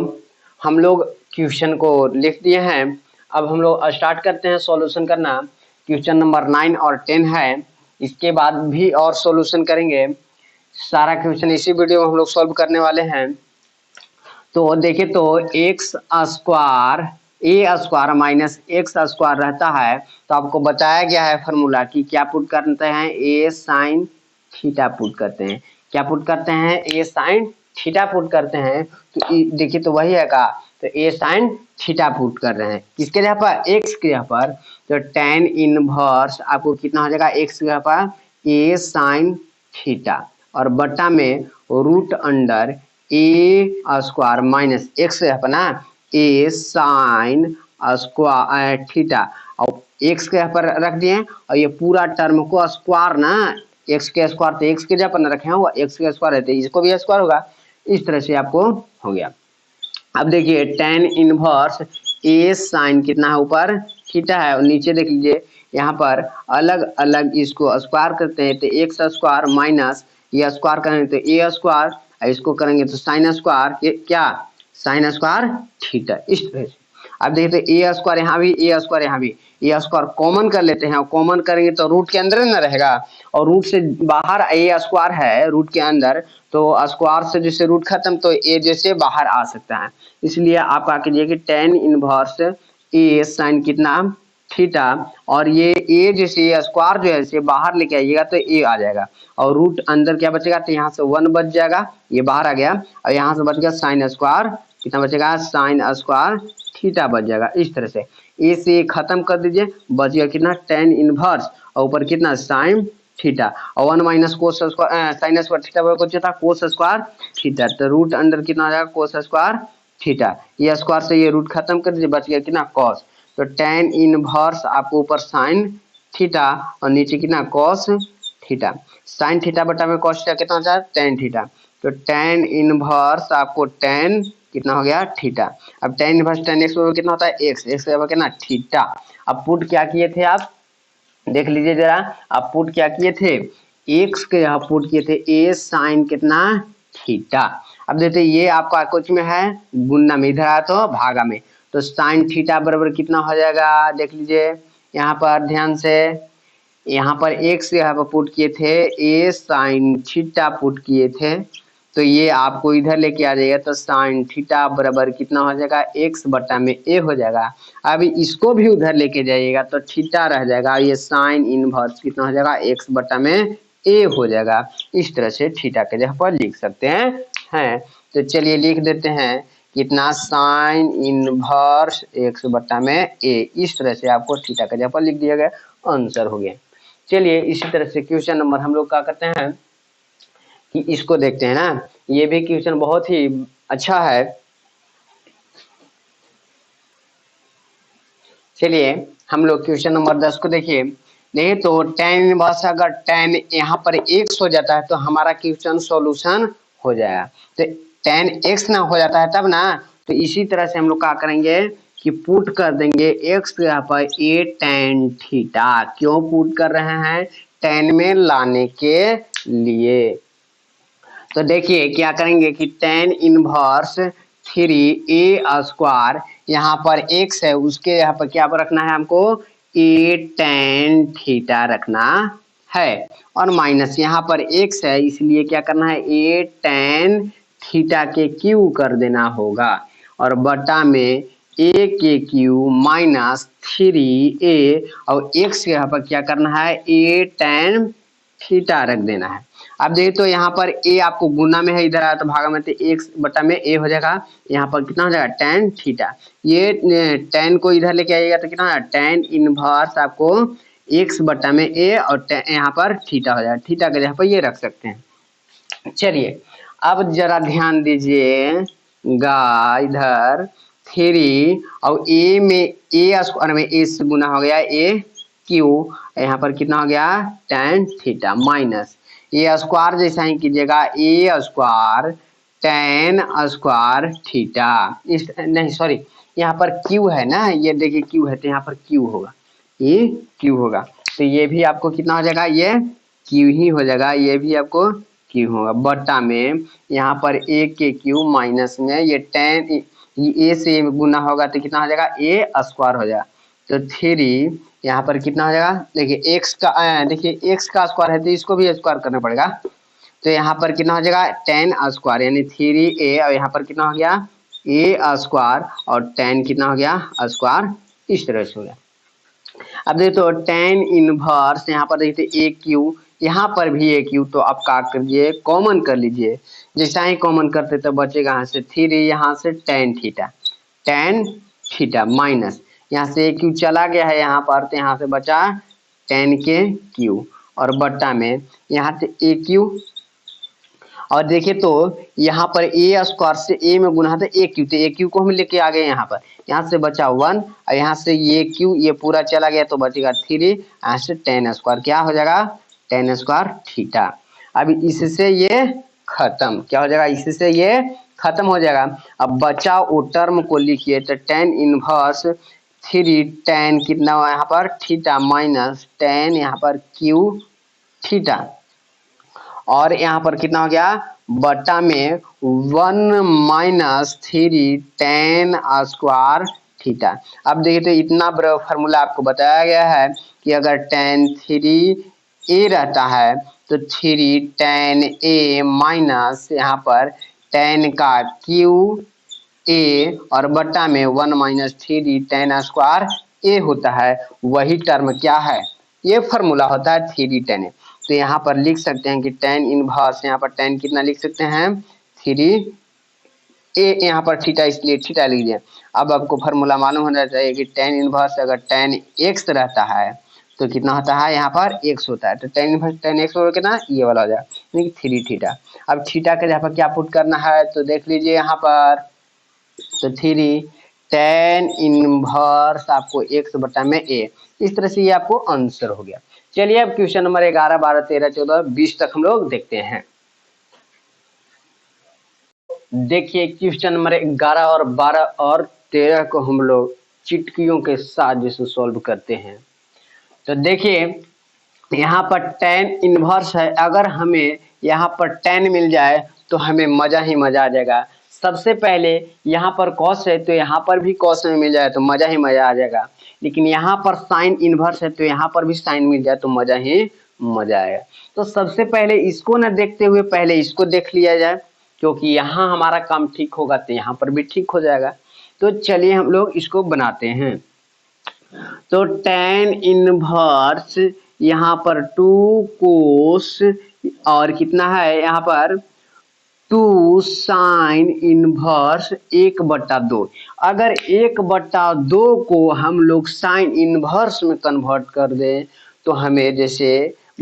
हम लोग क्वेश्चन को लिख दिए हैं, अब हम लोग स्टार्ट करते हैं सॉल्यूशन करना। क्वेश्चन नंबर 9 और 10 है, इसके बाद भी और सॉल्यूशन करेंगे। सारा क्वेश्चन इसी वीडियो में हम लोग सॉल्व करने वाले हैं। तो देखिए तो एक्स स्क्वायर ए स्क्वायर माइनस एक्स स्क्वायर रहता है, तो आपको बताया गया है फॉर्मूला कि क्या पुट करते हैं ए साइन थीटा पुट करते हैं। क्या पुट करते हैं ए साइन थीटा पुट करते हैं। तो देखिए तो वही है का, तो ए साइन थीटा पुट कर रहे हैं किसके जगह पर एक्स के जगह पर। तो tan इनवर्स आपको कितना हो जाएगा एक्स के जगह पर ए साइन थीटा और बटा में रूट अंडर ए स्क्वायर माइनस एक्स अपना ए साइन स्क्वायर थीटा और एक्स के यहाँ पर रख दिए और ये पूरा टर्म को स्क्वायर ना, एक्स के स्क्वायर तो एक्स के जगह पर ना रखे हैं, एक्स के स्क्वायर है तो इसको भी स्क्वायर होगा। इस तरह से आपको हो गया। अब देखिए tan इनवर्स ए साइन कितना है ऊपर थीटा है और नीचे देख लीजिए यहाँ पर अलग अलग इसको स्क्वायर करते हैं तो एक्स स्क्वायर माइनस ये स्क्वायर करेंगे तो ए स्क्वायर, इसको करेंगे तो साइन स्क्वायर क्या साइन स्क्वायर थीटा। इस तरह से अब देखिए तो ए स्क्वायर यहाँ भी ए स्क्वायर यहाँ भी ए स्क्वायर कॉमन कर लेते हैं और कॉमन करेंगे तो रूट के अंदर ना रहेगा और रूट से बाहर ए स्क्वायर है रूट के अंदर, तो स्क्वायर से जैसे रूट खत्म तो ए जैसे बाहर आ सकता है। इसलिए आप क्या कीजिए कि tan इनवर्स ए साइन कितना थीटा और ये ए जैसे स्क्वायर जो है इसे बाहर लेके आइएगा तो ए आ जाएगा और रूट अंदर क्या बचेगा तो यहाँ से 1 बच जाएगा, ये बाहर आ गया और यहाँ से बच गया साइन स्क्वायर कितना बचेगा साइन स्क्वायर थीटा बच जाएगा। इस तरह से ए से खत्म कर दीजिए, बच गया कितना tan इनवर्स और ऊपर कितना साइन थीटा और 1 minus cos square sine square theta बचा था कोस स्क्वायर थीटा, तो रूट अंडर कितना आ जाएगा कोस स्क्वायर थीटा, ये स्क्वायर से ये रूट खत्म कर दीजिए बच गया कितना कॉस। तो tan इनवर्स आपको ऊपर साइन थीटा और नीचे कितना कॉस थीटा, साइन थीटा बटा में कॉस थीटा कितना होता है tan थीटा। तो tan इनवर्स आपको tan कितना हो गया थीटा। अब tan इनवर्स tan एक्स कितना होता है एक्स, एक्स कितना थीटा। अब पुट क्या किए थे आप देख लीजिए जरा, आप पुट क्या किए थे एक्स के यहाँ पुट किए थे ए साइन कितना थीटा। अब देखते ये आपका कुछ में है गुणा में, इधर आया तो भागा में, तो साइन थीटा बराबर कितना हो जाएगा देख लीजिए यहाँ पर ध्यान से, यहाँ पर एक्स यहाँ पर पुट किए थे ए साइन थीटा पुट किए थे, तो ये आपको इधर लेके आ जाएगा तो साइन थीटा बराबर कितना हो जाएगा एक्स बटा में ए हो जाएगा। अब इसको भी उधर लेके जाइएगा तो थीटा रह जाएगा, ये साइन इनवर्स कितना हो जाएगा एक्स बटा में ए हो जाएगा। इस तरह से थीटा के जगह पर लिख सकते हैं। तो चलिए लिख देते हैं कितना साइन इनवर्स एक्स बटा में ए, इस तरह से आपको थीटा के जगह पर लिख दिया गया, आंसर हो गया। चलिए इसी तरह से क्वेश्चन नंबर हम लोग क्या करते हैं कि इसको देखते हैं ना, ये भी क्वेश्चन बहुत ही अच्छा है। चलिए हम लोग क्वेश्चन नंबर 10 को देखिए। नहीं तो tan इनवर्स अगर tan यहाँ पर x हो जाता है तो हमारा क्वेश्चन सॉल्यूशन हो जाएगा, तो tan x ना हो जाता है तब ना, तो इसी तरह से हम लोग क्या करेंगे कि पुट कर देंगे x के यहाँ पर a tan थीटा। क्यों पुट कर रहे हैं tan में लाने के लिए। तो देखिए क्या करेंगे कि tan इनवर्स 3a स्क्वायर यहाँ पर x है उसके यहाँ पर क्या रखना है हमको a tan थीटा रखना है और माइनस यहाँ पर x है इसलिए क्या करना है a tan थीटा के क्यू कर देना होगा और बटा में a के क्यू माइनस 3a और x के यहाँ पर क्या करना है a tan थीटा रख देना है। अब देखिए तो यहाँ पर a आपको गुना में है इधर आया तो भागा में तो x बटा में a हो जाएगा, यहाँ पर कितना हो जाएगा tan थीटा, ये tan को इधर लेके आइएगा तो कितना tan इनवर्स आपको x बटा में a और यहाँ पर थीटा हो जाएगा, थीटा के जगह पर ये रख सकते हैं। चलिए अब जरा ध्यान दीजिएगा इधर 3 और a में a स्क्वायर में a से गुना हो गया a क्यू, यहाँ पर कितना हो गया tan theta minus A square जैसा ही कीजिएगा, ए स्क्वायर टेन स्क्वायर थीटा। इस नहीं सॉरी, यहाँ पर क्यू है ना, ये देखिए क्यू है तो यहाँ पर क्यू होगा, ये क्यू होगा, तो ये भी आपको कितना हो जाएगा, ये क्यू ही हो जाएगा, ये भी आपको क्यू होगा बट्टा में यहाँ पर ए के क्यू माइनस में ये टेन ए से गुना होगा तो कितना हो जाएगा, ए स्क्वायर हो जाएगा। तो थ्री यहाँ पर कितना हो जाएगा, देखिए एक्स का देखिए एक्स का स्क्वायर है तो इसको भी स्क्वायर करना पड़ेगा, तो यहाँ पर कितना हो जाएगा टेन स्क्वायर यानी थ्री ए, और यहाँ पर कितना हो गया ए स्क्वायर और टेन कितना हो गया स्क्वायर, इस तरह से हो गया। अब देखिए तो टेन इनवर्स यहाँ पर देखिए ए क्यू, यहाँ पर भी ए क्यू, तो आप क्या करिए कॉमन कर लीजिए, जैसा ही कॉमन करते तो बचेगा यहाँ से थ्री, यहाँ से टेन थीटा माइनस यहाँ से ए क्यू चला गया है यहाँ पर, तो यहाँ से बचा टेन के क्यू और बट्टा में यहाँ से ए क्यू, और देखिए तो यहाँ पर ए स्क्वायर से ए में गुना था ए क्यू, तो ए क्यू को हम लेके आ गए यहाँ पर, यहाँ से बचा वन और यहाँ से ये क्यू ये पूरा चला गया तो बचेगा थ्री, यहाँ से टेन स्क्वायर क्या हो जाएगा टेन स्क्वायर थीटा। अब इससे ये खत्म क्या हो जाएगा, इससे ये खत्म हो जाएगा। अब बचा वो टर्म को लिखिए, तो टेन इनवर्स थ्री टेन कितना हुआ यहाँ पर थीटा माइनस टेन यहाँ पर क्यू थीटा, और यहाँ पर कितना हो गया बट्टा में one minus three ten square theta. अब देखिए तो इतना बड़ा फार्मूला आपको बताया गया है कि अगर टेन थ्री ए रहता है तो थ्री टेन ए माइनस यहाँ पर टेन का क्यू ए और बट्टा में one minus three ten square A होता है, वही टर्म क्या है, ये फार्मूला होता है थ्री टेन ए। तो यहाँ पर लिख सकते हैं कि टेन इनवर्स, यहाँ पर टेन कितना लिख सकते हैं थ्री ए, यहाँ पर थीटा इसलिए थीटा लिख दिया। अब आपको फार्मूला मालूम होना चाहिए कि टेन इनवर्स अगर टेन एक्स रहता है तो कितना होता है यहाँ पर एक्स होता है, तो टेन इनवर्स टेन एक्स होगा कितना ये वाला हो जाएगा थ्री थीटा। अब थीटा के यहाँ पर क्या पुट करना है तो देख लीजिए यहाँ पर, तो थ्री टेन इनवर्स आपको एक्स बटा में ए, इस तरह से ये आपको आंसर हो गया। चलिए अब क्वेश्चन नंबर 11 12 13 14 20 तक हम लोग देखते हैं। देखिए क्वेश्चन नंबर 11 और 12 और 13 को हम लोग चिटकियों के साथ जैसे सॉल्व करते हैं। तो देखिए यहाँ पर टेन इनवर्स है, अगर हमें यहाँ पर टेन मिल जाए तो हमें मजा ही मजा आ जाएगा। सबसे पहले यहाँ पर कॉस है तो यहाँ पर भी कॉस में मिल जाए तो मजा ही मजा आ जाएगा, लेकिन यहाँ पर साइन इनवर्स है तो यहाँ पर भी साइन मिल जाए तो मजा ही मजा आएगा। तो सबसे पहले इसको ना देखते हुए पहले इसको देख लिया जाए, क्योंकि यहाँ हमारा काम ठीक होगा तो यहाँ पर भी ठीक हो जाएगा। तो चलिए हम लोग इसको बनाते हैं। तो टेन इनवर्स यहाँ पर टू कोस और कितना है यहाँ पर टू साइन इनवर्स एक बट्टा दो। अगर एक बट्टा दो को हम लोग साइन इनवर्स में कन्वर्ट कर दें तो हमें जैसे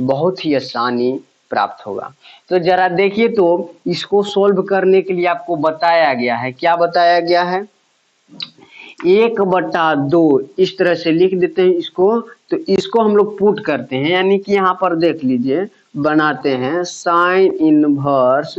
बहुत ही आसानी प्राप्त होगा। तो जरा देखिए तो इसको सोल्व करने के लिए आपको बताया गया है, क्या बताया गया है, एक बट्टा दो इस तरह से लिख देते हैं इसको, तो इसको हम लोग पुट करते हैं, यानी कि यहाँ पर देख लीजिए बनाते हैं साइन इनवर्स,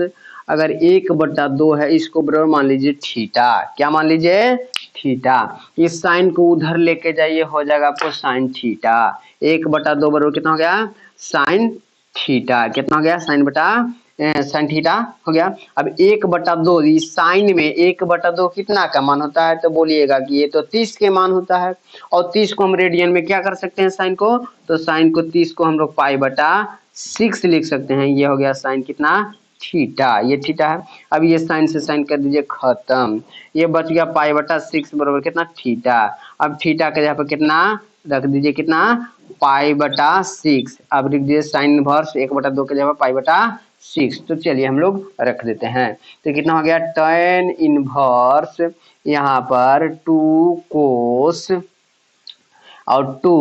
अगर एक बट्टा दो है इसको बराबर मान लीजिए थीटा, क्या मान लीजिए थीटा, इस साइन को उधर लेके जाइए हो जाएगा आपको साइन थीटा, एक बटा दो बराबर कितना हो गया साइन थीटा, कितना हो गया साइन बटा साइन थीटा हो गया। अब एक बटा दो, इस साइन में एक बटा दो कितना का मान होता है तो बोलिएगा कि ये तो 30 के मान होता है, और 30 को हम रेडियन में क्या कर सकते हैं साइन को, तो साइन को 30 को हम लोग पाई बटा 6 लिख सकते हैं, ये हो गया साइन कितना थीटा, ये थीटा है। अब ये साइन से साइन कर दीजिए खत्म, ये बच गया पाई बटा 6 बराबर कितना थीटा। अब थीटा के जगह पर कितना रख दीजिए कितना पाई बटा 6, अब लिख दीजिए साइन इनवर्स एक बटा दो के जगह पाई बटा 6। तो चलिए हम लोग रख देते हैं, तो कितना हो गया टेन इनवर्स यहाँ पर टू कोस और टू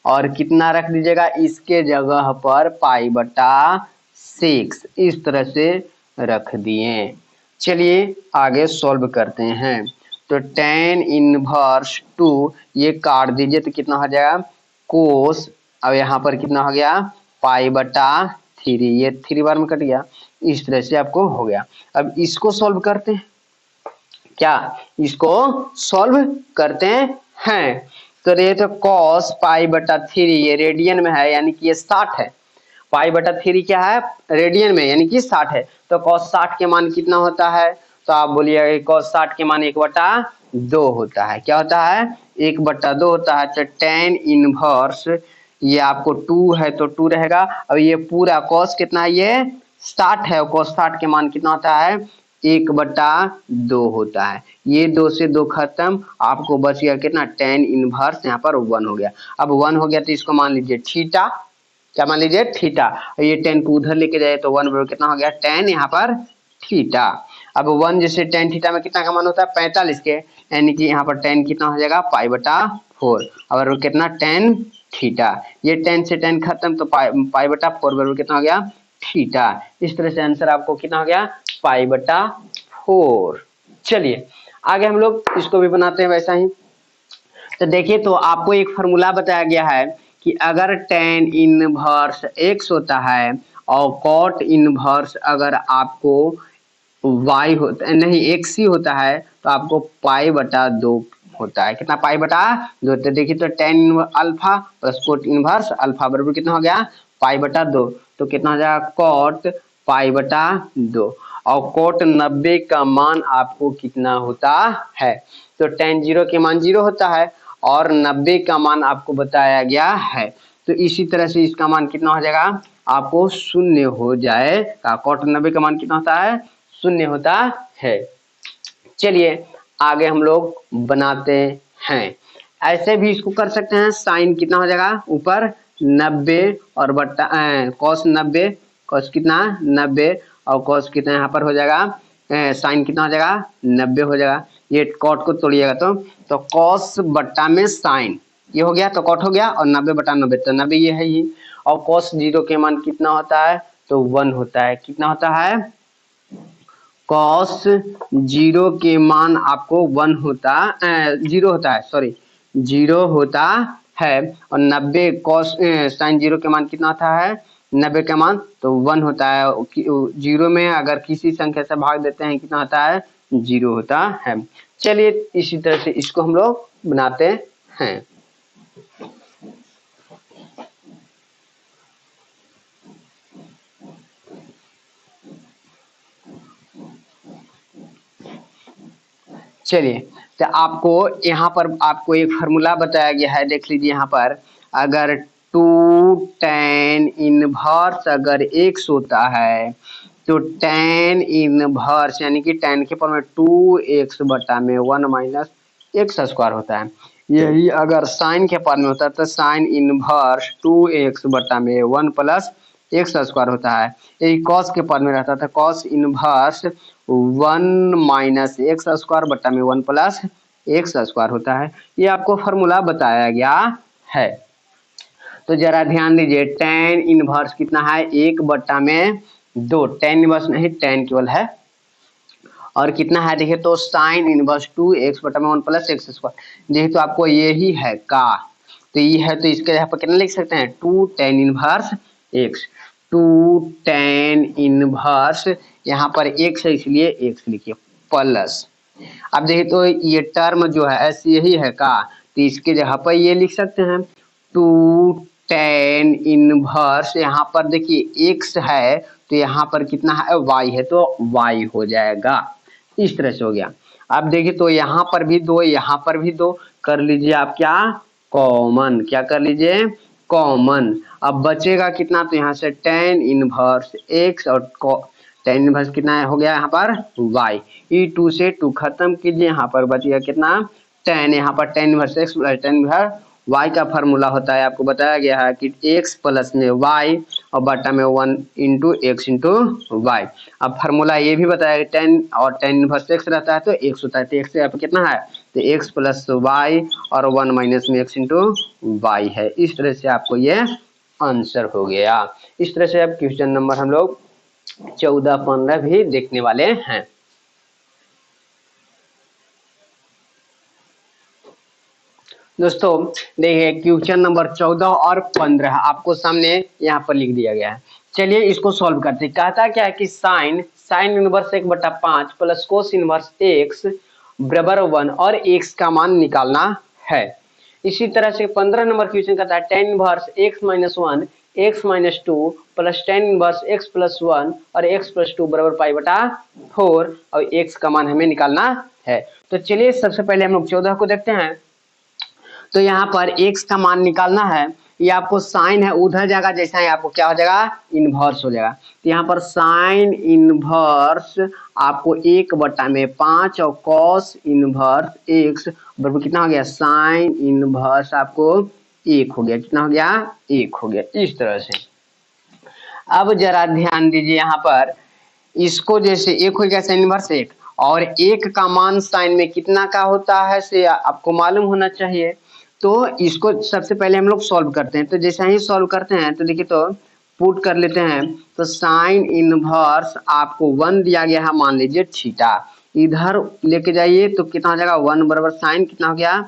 और कितना रख दीजिएगा इसके जगह पर पाई बटा 6, इस तरह से रख दिए। चलिए आगे सॉल्व करते हैं। तो टेन इनवर्स टू ये काट दीजिए तो कितना हो जाएगा कोस, अब यहाँ पर कितना हो गया पाई बटा 3, ये 3 बार में कट गया, इस तरह से आपको हो गया। अब इसको सॉल्व करते हैं, क्या इसको सॉल्व करते हैं। तो ये तो cos π/3 ये रेडियन में है, यानी कि ये 60 है। π/3 क्या है, रेडियन में, यानी कि 60 है। तो cos 60 के मान कितना होता है, तो आप बोलिए cos 60 के मान 1/2 होता है। क्या होता है, 1/2 होता है। तो tan इनवर्स ये आपको 2 है तो 2 रहेगा। अब ये पूरा cos कितना है, ये 60 है, cos 60 के मान कितना होता है, 1/2 होता है। ये 2 से 2 खत्म, आपको बच गया कितना, tan इनवर्स यहाँ पर 1 हो गया। अब 1 हो गया तो इसको मान लीजिए थीटा, क्या मान लीजिए थीटा। ये tan को उधर लेके जाए तो 1 बराबर कितना हो गया, tan यहाँ पर थीटा। अब 1 जैसे tan थीटा में कितना का मान होता है, 45 के, यानी कि यहाँ पर tan कितना हो जाएगा, π/4। और कितना, tan थीटा। ये tan से tan खत्म तो π/4 बराबर कितना हो गया, थीटा। इस तरह से आंसर आपको कितना हो गया, π/4। चलिए आगे हम लोग इसको भी बनाते हैं वैसा ही। तो देखिए, तो आपको एक फॉर्मूला बताया गया है कि अगर tan इनवर्स x होता है और cot इनवर्स अगर आपको y होता है, नहीं x ही होता है, तो आपको π/2 होता है। कितना, π/2। तो देखिए, तो tan alpha plus cot inverse alpha बराबर कितना हो गया, π/2। तो कितना हो जाएगा, cot π/2। और cot 90 का मान आपको कितना होता है, तो tan 0 के मान 0 होता है और 90 का मान आपको बताया गया है। तो इसी तरह से इसका मान कितना हो जाएगा, आपको 0 हो जाएगा। cot 90 का मान कितना होता है, 0 होता है। चलिए आगे हम लोग बनाते हैं। ऐसे भी इसको कर सकते हैं, साइन कितना हो जाएगा, ऊपर 90 और बट्टा cos 90, cos कितना 90 और cos कितना यहाँ पर हो जाएगा, साइन कितना हो जाएगा, 90 हो जाएगा। ये cot को तोड़िएगा तो cos बट्टा में साइन, ये हो गया तो cot हो गया, और 90/90 तो 90 ये है ही। और cos 0 के मान कितना होता है, तो 1 होता है। कितना होता है, cos 0 के मान आपको 1 होता 0 होता है, सॉरी 0 होता है। और 90 cos साइन 0 के मान कितना होता है, 90 का मान तो 1 होता है। 0 में अगर किसी संख्या से भाग देते हैं कितना होता है, 0 होता है। चलिए इसी तरह से इसको हम लोग बनाते हैं। चलिए, तो आपको यहाँ पर आपको एक फार्मूला बताया गया है, देख लीजिए यहाँ पर। अगर 2 tan इनवर्स अगर x होता है तो tan इनवर्स यानी कि tan के पावर में 2x/1 माइनस x² होता है। यही अगर साइन के पावर में होता है तो sine inverse 2x/1 plus x² होता है। यही cos के पावर में रहता था, cos inverse 1 minus x²/1 plus x² होता है। ये आपको फॉर्मूला बताया गया है। तो जरा ध्यान दीजिए, tan इनवर्स कितना है, 1/2। tan इनवर्स नहीं, tan केवल है। और कितना है देखिए, तो sine inverse 2x/1 plus x²। देखिए तो आपको यही है का, तो ये है, तो इसके यहाँ पर कितना लिख सकते हैं, 2 tan inverse x। 2 tan inverse यहाँ पर x है इसलिए x लिखिए प्लस। अब देखिए तो ये टर्म जो है ऐसे यही है का, तो इसके जगह पर ये लिख सकते हैं 2 tan इनवर्स, यहाँ पर देखिए x है तो यहाँ पर कितना है, y है तो y हो जाएगा। इस तरह से हो गया। अब देखिए तो यहाँ पर भी 2, यहाँ पर भी 2, कर लीजिए आप क्या, कॉमन। क्या कर लीजिए, कॉमन। अब बचेगा कितना, तो यहाँ से tan इनवर्स x और tan इनवर्स कितना हो गया यहाँ पर y। ये 2 से 2 खत्म कीजिए, यहाँ पर बचेगा कितना, tan। यहाँ पर tan inverse x plus tan inverse y का फार्मूला होता है, आपको बताया गया है कि x प्लस में y और बटा में 1 इंटू x इंटू वाई। अब फार्मूला ये भी बताया कि tan और tan इनवर्स x रहता है तो x होता है, तो x यहाँ पर कितना है, तो x प्लस y और 1 माइनस में x इंटू वाई है। इस तरह से आपको ये आंसर हो गया। इस तरह से अब क्वेश्चन नंबर हम लोग 14-15 भी देखने वाले हैं। दोस्तों देखिए क्वेश्चन नंबर 14 और 15 आपको सामने यहाँ पर लिख दिया गया है। चलिए इसको सॉल्व करते हैं। कहता क्या है कि sine inverse 1/5 plus cos inverse x बराबर 1 और एक्स का मान निकालना है। इसी तरह से 15 नंबर क्वेश्चन कहता है tan inverse x minus 1 x minus 2 plus tan inverse x plus 1 और एक्स प्लस 2 बराबर π/4 और एक्स का मान हमें निकालना है। तो चलिए सबसे पहले हम लोग 14 को देखते हैं। तो यहाँ पर एक्स का मान निकालना है। ये आपको साइन है उधर जाएगा, जैसा है आपको क्या हो जाएगा, इनवर्स हो जाएगा। तो यहाँ पर साइन इनवर्स आपको 1/5 और कॉस इनवर्स एक्स बराबर कितना हो गया, साइन इनवर्स आपको 1 हो गया। कितना हो गया, 1 हो गया। इस तरह से अब जरा ध्यान दीजिए, यहाँ पर इसको जैसे 1 हो गया साइन इनवर्स 1 और 1 का मान साइन में कितना का होता है से आपको मालूम होना चाहिए। तो इसको सबसे पहले हम लोग सॉल्व करते हैं। तो जैसे ही सॉल्व करते हैं तो देखिए, तो पुट कर लेते हैं। तो साइन इनवर्स आपको 1 दिया गया है, मान लीजिए थीटा, इधर लेके जाइए तो कितना हो जाएगा 1 बराबर साइन कितना हो गया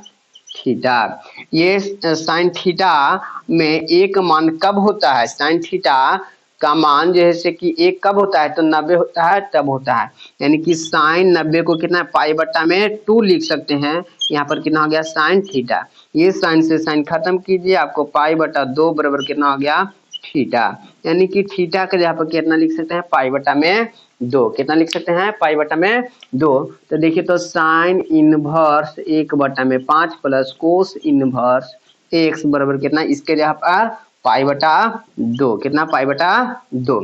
थीटा। ये साइन थीटा में एक मान कब होता है, साइन थीटा का मान जैसे कि 1 कब होता है, तो 90 होता है तब होता है। यानी कि साइन 90 को कितना π/2 लिख सकते हैं। यहाँ पर कितना हो गया साइन थीटा। ये साइन से साइन खत्म कीजिए, आपको π/2 बराबर कितना हो गया थीटा। यानी कि थीटा का जहाँ पर कितना लिख सकते हैं π/2। कितना लिख सकते हैं π/2। तो देखिए, तो sine inverse 1/5 plus cos inverse x बराबर कितना, इसके जगह पर π/2। कितना π/2।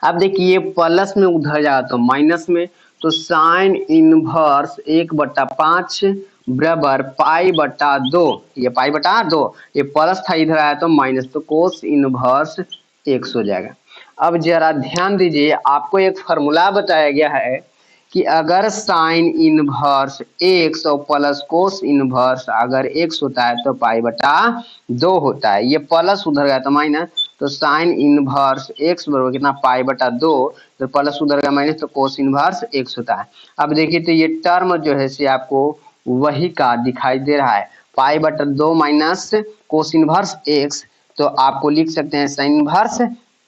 अब देखिए प्लस में उधर जाएगा तो माइनस में, तो साइन इनवर्स 1/5 बराबर π/2। ये π/2, ये प्लस था इधर आया तो माइनस, तो कोस इनवर्स एक्स हो जाएगा। अब जरा ध्यान दीजिए, आपको एक फॉर्मूला बताया गया है कि अगर साइन इनवर्स एक्स और प्लस कोस इनवर्स अगर एक्स होता है तो π/2 होता है। ये प्लस उधर गया तो माइनस, तो साइन इनवर्स एक्स बराबर कितना π/2, तो प्लस उधर गया माइनस, तो कोस इनवर्स एक्स होता है। अब देखिए, तो ये टर्म जो है से आपको वही का दिखाई दे रहा है, π/2 माइनस कोस इनवर्स एक्स। तो आपको लिख सकते हैं साइन इनवर्स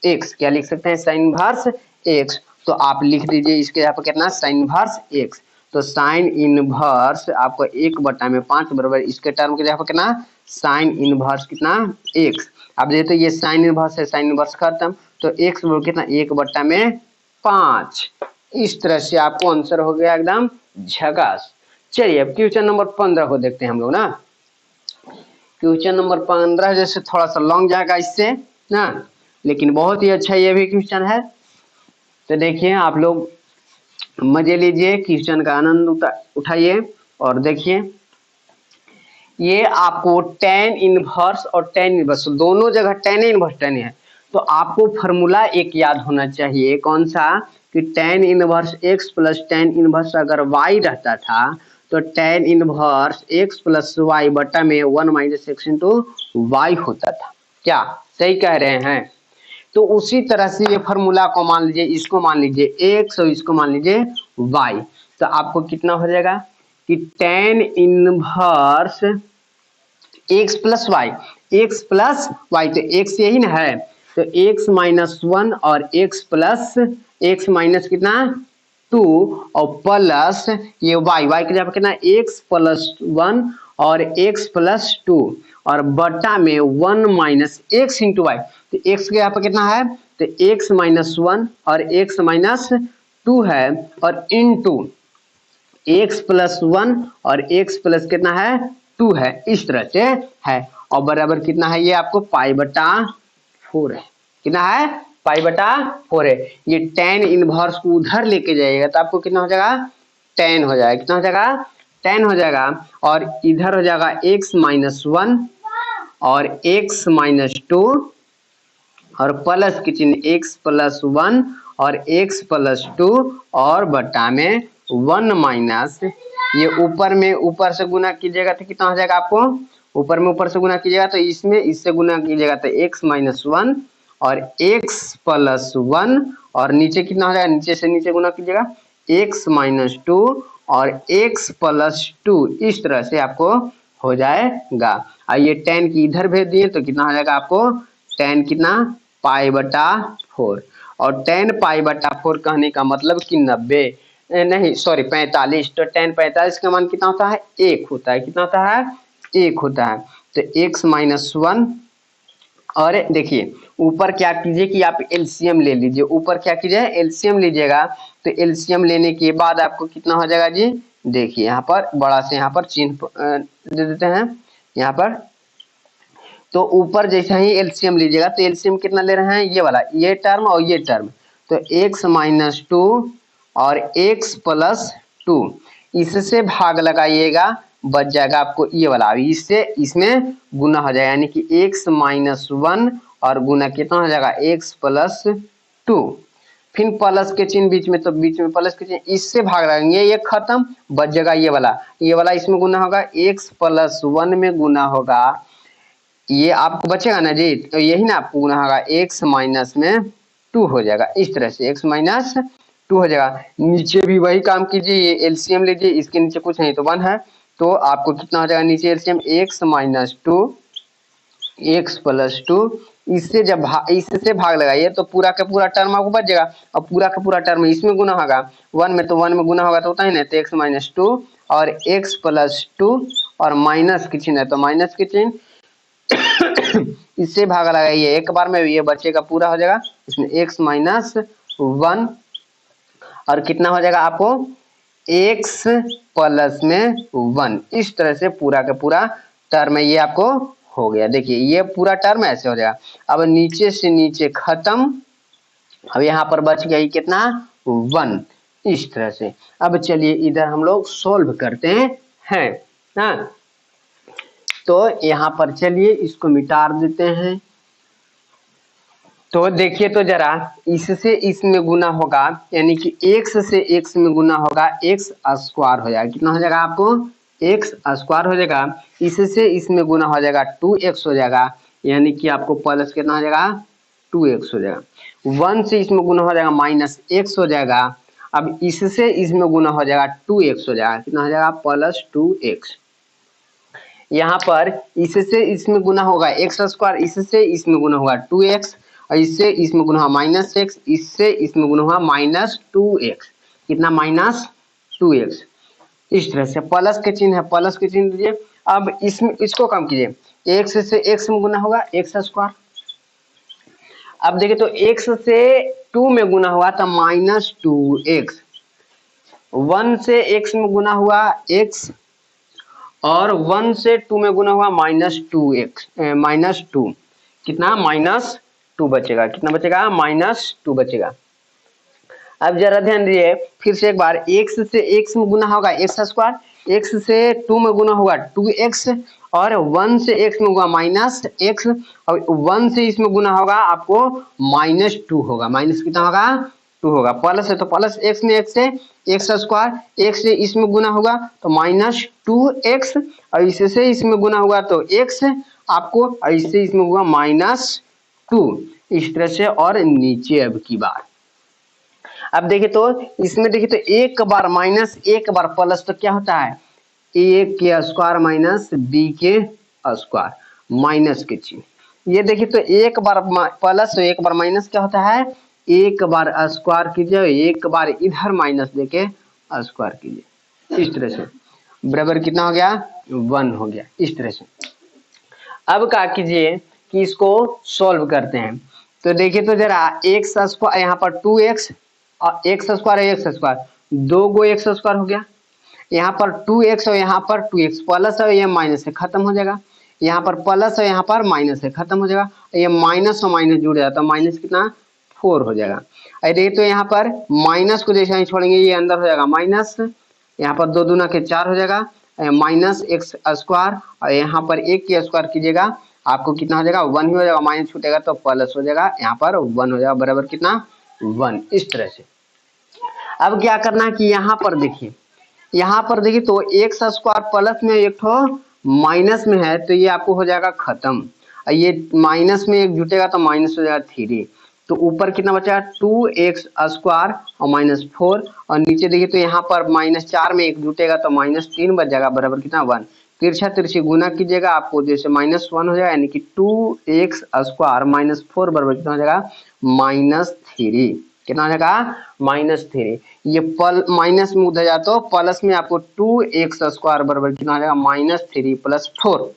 एक्स। क्या लिख सकते हैं, साइन इनवर्स एक्स। तो आप लिख दीजिए इसके यहाँ पर कितना साइन इनवर्स एक्स। तो साइन इनवर्स आपको 1/5 बराबर इसके टर्म के जगह पर कितना साइन इनवर्स कितना एक्स। अब देखिए, तो ये साइन इनवर्स है, साइन इनवर्स खत्म, तो एक्स बराबर कितना 1/5। इस तरह से आपको आंसर हो गया एकदम झकास। चलिए अब क्वेश्चन नंबर 15 को देखते हैं हम लोग ना। क्वेश्चन नंबर 15 जैसे थोड़ा सा लॉन्ग जाएगा इससे ना, लेकिन बहुत ही अच्छा ये भी क्वेश्चन है। तो देखिए आप लोग मजे लीजिए, क्वेश्चन का आनंद उठाइए और देखिए, ये आपको टेन इनवर्स और टेन इनवर्स दोनों जगह टेन इनवर्स टेन है। तो आपको फॉर्मूला एक याद होना चाहिए, कौन सा, कि tan inverse x plus tan inverse अगर वाई रहता था तो tan inverse x plus y बटा में 1 माइनस एक्स इंटू वाई होता था। क्या सही कह रहे हैं। तो उसी तरह से ये फॉर्मूला को मान लीजिए, इसको मान लीजिए एक्स और इसको मान लीजिए वाई। तो आपको कितना हो जाएगा कि tan inverse x plus y, x plus y, तो एक्स यही ना है, तो एक्स माइनस 1 और एक्स प्लस एक्स माइनस कितना 2 और प्लस ये वाई, वाई के जगह कितना एक्स प्लस 1 और एक्स प्लस 2 और बटा में 1 माइनस एक्स इंटू वाई। तो एक्स के यहाँ पर कितना है, तो एक्स माइनस 1 और एक्स माइनस 2 है और इंटू एक्स प्लस 1 और एक्स प्लस कितना है 2 है। इस तरह से है और बराबर कितना है, ये आपको π/4 है। कितना है π/4 है। ये टेन इनवर्स को उधर लेके जाइएगा तो आपको कितना हो जाएगा, 10 हो जाएगा। कितना हो जाएगा, 10 हो जाएगा और इधर हो जाएगा x माइनस 1 और x माइनस 2 और प्लस की चिन्ह x प्लस 1 और x प्लस 2 और बटा में 1 माइनस, ये ऊपर में ऊपर से गुना कीजिएगा तो कितना हो जाएगा, आपको ऊपर से गुना कीजिएगा तो इसमें इससे गुना कीजिएगा तो x माइनस 1 और x प्लस 1 और नीचे कितना हो जाएगा, नीचे से नीचे गुना कीजिएगा x माइनस 2 और x प्लस 2। इस तरह से आपको हो जाएगा। और ये 10 की इधर भेज दिए तो कितना हो जाएगा आपको 10 कितना पाई/4 और tan पाई/4 कहने का मतलब कि 90 नहीं सॉरी 45। तो tan 45 का मान कितना होता है 1 होता है। कितना होता है 1 होता है। तो x-1 और देखिए ऊपर क्या कीजिए कि आप एलसीएम ले लीजिए। ऊपर क्या कीजिए एलसीएम लीजिएगा। तो एलसीएम लेने के बाद आपको कितना हो जाएगा जी। देखिए यहाँ पर बड़ा से यहाँ पर चिन्ह दे देते हैं यहाँ पर। तो ऊपर जैसे ही एलसीएम लीजिएगा तो एलसीएम कितना ले रहे हैं ये वाला ये टर्म और ये टर्म। तो x-2 और x+2 इससे भाग लगाइएगा बच जाएगा आपको ये वाला। अभी इससे इसमें गुना हो जाएगा यानी कि x-1 और गुना कितना हो जाएगा x+2 फिर प्लस के चिन्ह बीच में। तो बीच में प्लस के चिन्ह इससे भाग लगाएंगे ये खत्म बच जाएगा ये वाला इसमें गुना होगा x+1 में गुना होगा ये आपको बचेगा ना जी। तो यही ना आपको गुना होगा x-2 हो जाएगा। इस तरह से x-2 हो जाएगा। नीचे भी वही काम कीजिए ये एलसीएम लीजिए इसके नीचे कुछ नहीं तो 1 है। तो आपको कितना हो जाएगा नीचे एलसीएम x-2 x+2 इससे भाग लगाइए तो पूरा का पूरा टर्म आपको बच जाएगा। और पूरा का पूरा टर्म इसमें गुना होगा 1 में। तो 1 में गुना होगा तो होता है ना। तो x-2 और x+2 और माइनस के चिन्ह है तो माइनस के चिन्ह इससे भाग लगाइए एक बार में ये बच्चे पूरा हो जाएगा। इसमें x-1 और कितना हो जाएगा आपको x+1 इस तरह से पूरा का पूरा टर्म ये आपको हो गया। देखिए ये पूरा टर्म ऐसे हो जाएगा। अब नीचे से नीचे खत्म। अब यहाँ पर बच गया कितना 1 इस तरह से। अब चलिए इधर हम लोग सोल्व करते हैं हाँ। तो यहाँ पर चलिए इसको मिटा देते हैं। तो देखिए तो जरा इससे इसमें गुना होगा यानी कि x से x में गुना होगा x² हो जाएगा। कितना हो जाएगा आपको x² हो जाएगा। इससे इसमें गुना हो जाएगा 2x हो जाएगा यानी कि आपको प्लस कितना हो जाएगा 2x हो जाएगा। 1 से इसमें गुना हो जाएगा -x हो जाएगा। अब इससे इसमें गुना हो जाएगा 2x हो जाएगा। कितना हो जाएगा +2x। यहाँ पर इससे इसमें गुना होगा x²। इससे इसमें गुना होगा 2x और इससे इसमें गुना होगा -x। इससे इसमें गुना होगा -2x। कितना -2x। इस तरह से प्लस के चिन्ह है प्लस के चिन्ह दीजिए। अब इसमें इसको कम कीजिए x से x में गुना होगा x²। अब देखिए तो x से 2 में गुना हुआ तो -2x। 1 से x में गुना हुआ x और 1 से 2 में गुना हुआ -2x -2 कितना -2 बचेगा। कितना बचेगा -2 बचेगा। अब जरा ध्यान दीजिए फिर से एक बार x से x में गुना होगा x²। x से 2 में गुना होगा 2x और 1 से x में होगा -x और 1 से इसमें गुना होगा आपको -2 होगा। माइनस कितना होगा 2 होगा। प्लस है तो प्लस x में x से x²। x से इसमें गुना होगा तो -2x और इससे इसमें गुना होगा तो x आपको और इससे इसमें होगा -2 इस तरह से। और नीचे अब की बार अब देखिए तो इसमें देखिए तो एक बार माइनस एक बार प्लस तो क्या होता है a के स्क्वायर माइनस b के स्क्वायर माइनस के चिन्ह। ये देखिए तो एक बार प्लस एक बार माइनस क्या होता है एक बार स्क्वायर कीजिए एक बार इधर माइनस देके स्क्वायर कीजिए। इस तरह से बराबर कितना हो गया 1 हो गया। इस तरह से अब क्या कीजिए कि इसको सॉल्व करते हैं। तो देखिए तो जरा एक्स स्क्वायर यहाँ पर 2x और x² दो गो x² हो गया। यहाँ पर 2x और यहाँ पर 2x प्लस है ये माइनस से खत्म हो जाएगा। यहाँ पर प्लस है यहाँ पर माइनस से खत्म हो जाएगा। ये माइनस और माइनस जुड़ जाता है माइनस कितना 4 हो जाएगा। अरे तो यहाँ पर माइनस को जैसे ही छोड़ेंगे ये अंदर हो जाएगा माइनस। यहाँ पर 2 दूना के 4 हो जाएगा -x² और यहाँ पर 1 के स्क्वायर कीजिएगा आपको कितना हो जाएगा 1 ही हो जाएगा। माइनस छूटेगा तो प्लस हो जाएगा यहाँ पर 1 हो जाएगा बराबर कितना 1। इस तरह से अब क्या करना है कि यहाँ पर देखिए तो x² प्लस में एक ठो माइनस में है तो ये आपको हो जाएगा खत्म। ये माइनस में एक जुटेगा तो माइनस हो जाएगा 3। तो ऊपर कितना बचा 2x² और -4 और नीचे देखिए तो यहाँ पर -4 में एक जुटेगा तो -3 बच जाएगा बराबर कितना 1। तिरछा तिरछी गुना कीजिएगा, आपको जैसे -1 हो जाएगा, यानी कि 2x स्क्वायर -4 बराबर कितना हो जाएगा -3। कितना हो जाएगा -3। ये पल माइनस में उधर जाए तो प्लस में आपको 2x स्क्वायर बराबर कितना हो जाएगा -3 + 4।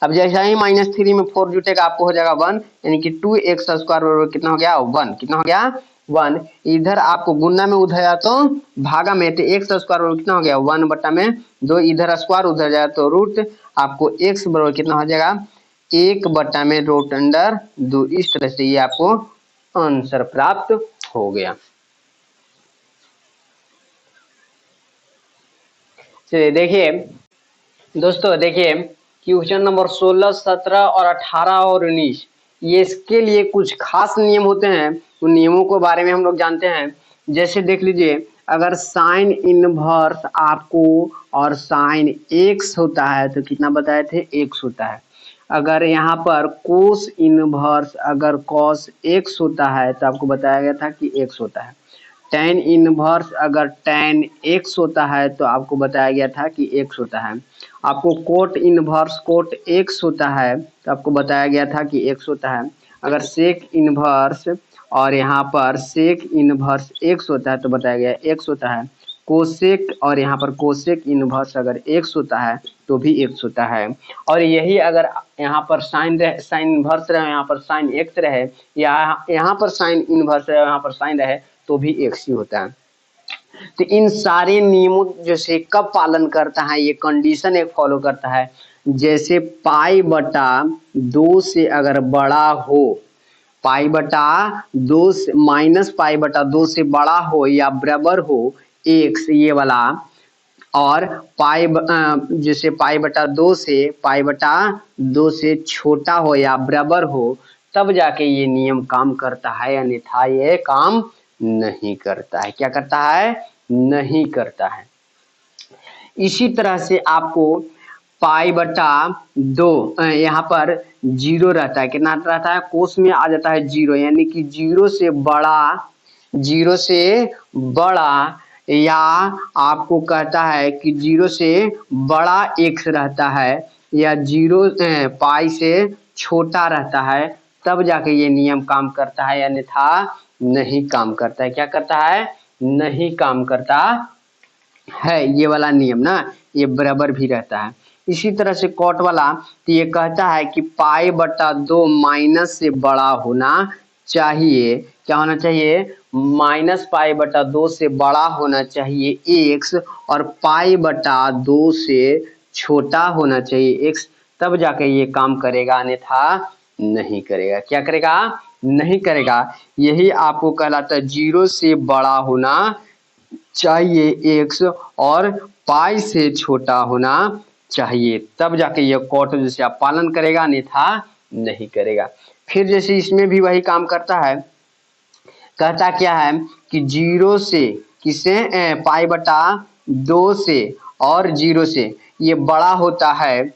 अब जैसा ही -3 में 4 जुटेगा आपको हो जाएगा 1, यानी कि 2x स्क्वायर बराबर कितना हो गया 1। कितना हो गया 1। इधर आपको गुना में उधर जाए तो भागा में, तो x स्क्वायर बराबर कितना हो गया 1/2। इधर स्क्वायर उधर जाए तो रूट, आपको x बराबर कितना हो जाएगा 1/√2। इस तरह से ये आपको आंसर प्राप्त हो गया। चलिए देखिए दोस्तों, देखिए क्वेश्चन नंबर 16, 17 और 18 और 19, ये इसके लिए कुछ खास नियम होते हैं। उन नियमों के बारे में हम लोग जानते हैं। जैसे देख लीजिए, अगर साइन इनवर्स आपको और साइन x होता है तो कितना बताए थे x होता है। अगर यहाँ पर कोस इनवर्स अगर कॉस x होता है तो आपको बताया गया था कि x होता है। tan इनवर्स अगर tan x होता है तो आपको बताया गया था कि x होता है। आपको कोट इनवर्स कोट x होता है तो आपको बताया गया था कि x होता है। अगर सेक इनवर्स और यहाँ पर सेक इनवर्स x होता है तो बताया गया x होता है। कोसेक और यहाँ पर कोसेक इनवर्स अगर x होता है तो भी x होता है। और यही अगर यहाँ पर साइन इनवर्स रहे, यहाँ पर साइन x रहे, या यहाँ पर साइन इनवर्स रहे, यहाँ पर साइन रहे, तो भी x ही होता है। तो इन सारे नियमों जैसे कब पालन करता है, ये कंडीशन एक फॉलो करता है। जैसे π/2 से अगर बड़ा हो, π/2 से -π/2 से बड़ा हो या बराबर हो x, ये वाला, और जैसे π/2 से π/2 से छोटा हो या बराबर हो, तब जाके ये नियम काम करता है, अन्यथा ये काम नहीं करता है। क्या करता है? नहीं करता है। इसी तरह से आपको π/2 यहाँ पर 0 रहता है। कितना रहता है? कोस में आ जाता है 0, यानी कि 0 से बड़ा या आपको कहता है कि 0 से बड़ा x रहता है या 0 पाई से छोटा रहता है, तब जाके ये नियम काम करता है, अन्यथा नहीं काम करता है। क्या करता है? नहीं काम करता है। ये वाला नियम ना, ये बराबर भी रहता है। इसी तरह से कॉट वाला, तो ये कहता है कि π/2 माइनस से बड़ा होना चाहिए। क्या होना चाहिए? -π/2 से बड़ा होना चाहिए x, और π/2 से छोटा होना चाहिए x, तब जाके ये काम करेगा, अन्यथा नहीं करेगा। क्या करेगा? नहीं करेगा। यही आपको कहलाता है 0 से बड़ा होना चाहिए x और पाई से छोटा होना चाहिए, तब जाके यह कॉट जैसे आप पालन करेगा, अन्यथा नहीं करेगा। फिर जैसे इसमें भी वही काम करता है। कहता क्या है कि 0 से किसे π/2 से और 0 से ये बड़ा होता है,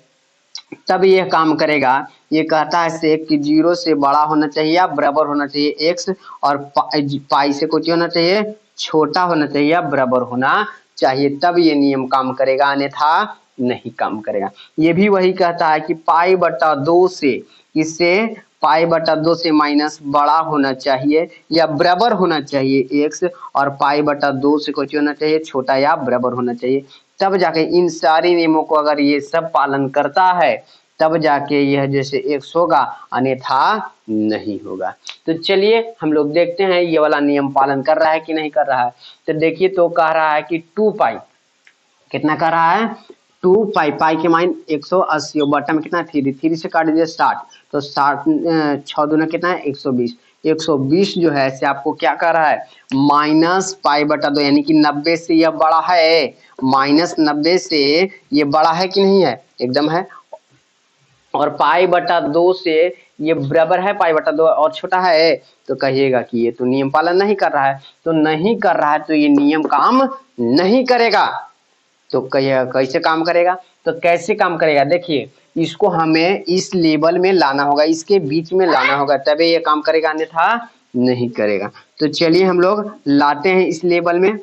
तब यह काम करेगा। ये कहता है से कि 0 से बड़ा होना चाहिए या बराबर होना चाहिए x, और पाई से कुछ होना चाहिए, छोटा होना चाहिए या बराबर होना चाहिए, तब ये नियम काम करेगा, अन्यथा नहीं काम करेगा। ये भी वही कहता है कि π/2 से किससे π/2 से माइनस बड़ा होना चाहिए या बराबर होना चाहिए x, और π/2 से कुछ होना चाहिए, छोटा या बराबर होना चाहिए, तब जाके इन सारे नियमों को अगर ये सब पालन करता है, तब जाके यह जैसे x होगा, अन्यथा नहीं होगा। तो चलिए हम लोग देखते हैं ये वाला नियम पालन कर रहा है कि नहीं कर रहा है। तो देखिए, तो कह रहा है कि 2π, कितना कह रहा है? 2π, पाई के मान 180, बटा में कितना 3 से काट दीजिए 60, तो 60 6 दूना कितना है 120। 120 जो है से आपको क्या कर रहा है? -π/2, यानी कि 90 से यह बड़ा है। -90 से ये बड़ा है कि नहीं है? एकदम है। और π/2 से ये बराबर है π/2 और छोटा है, तो कहिएगा कि ये तो नियम पालन नहीं कर रहा है। तो नहीं कर रहा है तो ये नियम काम नहीं करेगा। तो कहिएगा कैसे काम करेगा? तो कैसे काम करेगा? देखिए, इसको हमें इस लेवल में लाना होगा, इसके बीच में लाना होगा, तभी ये काम करेगा, अन्यथा नहीं करेगा। तो चलिए हम लोग लाते हैं इस लेवल में।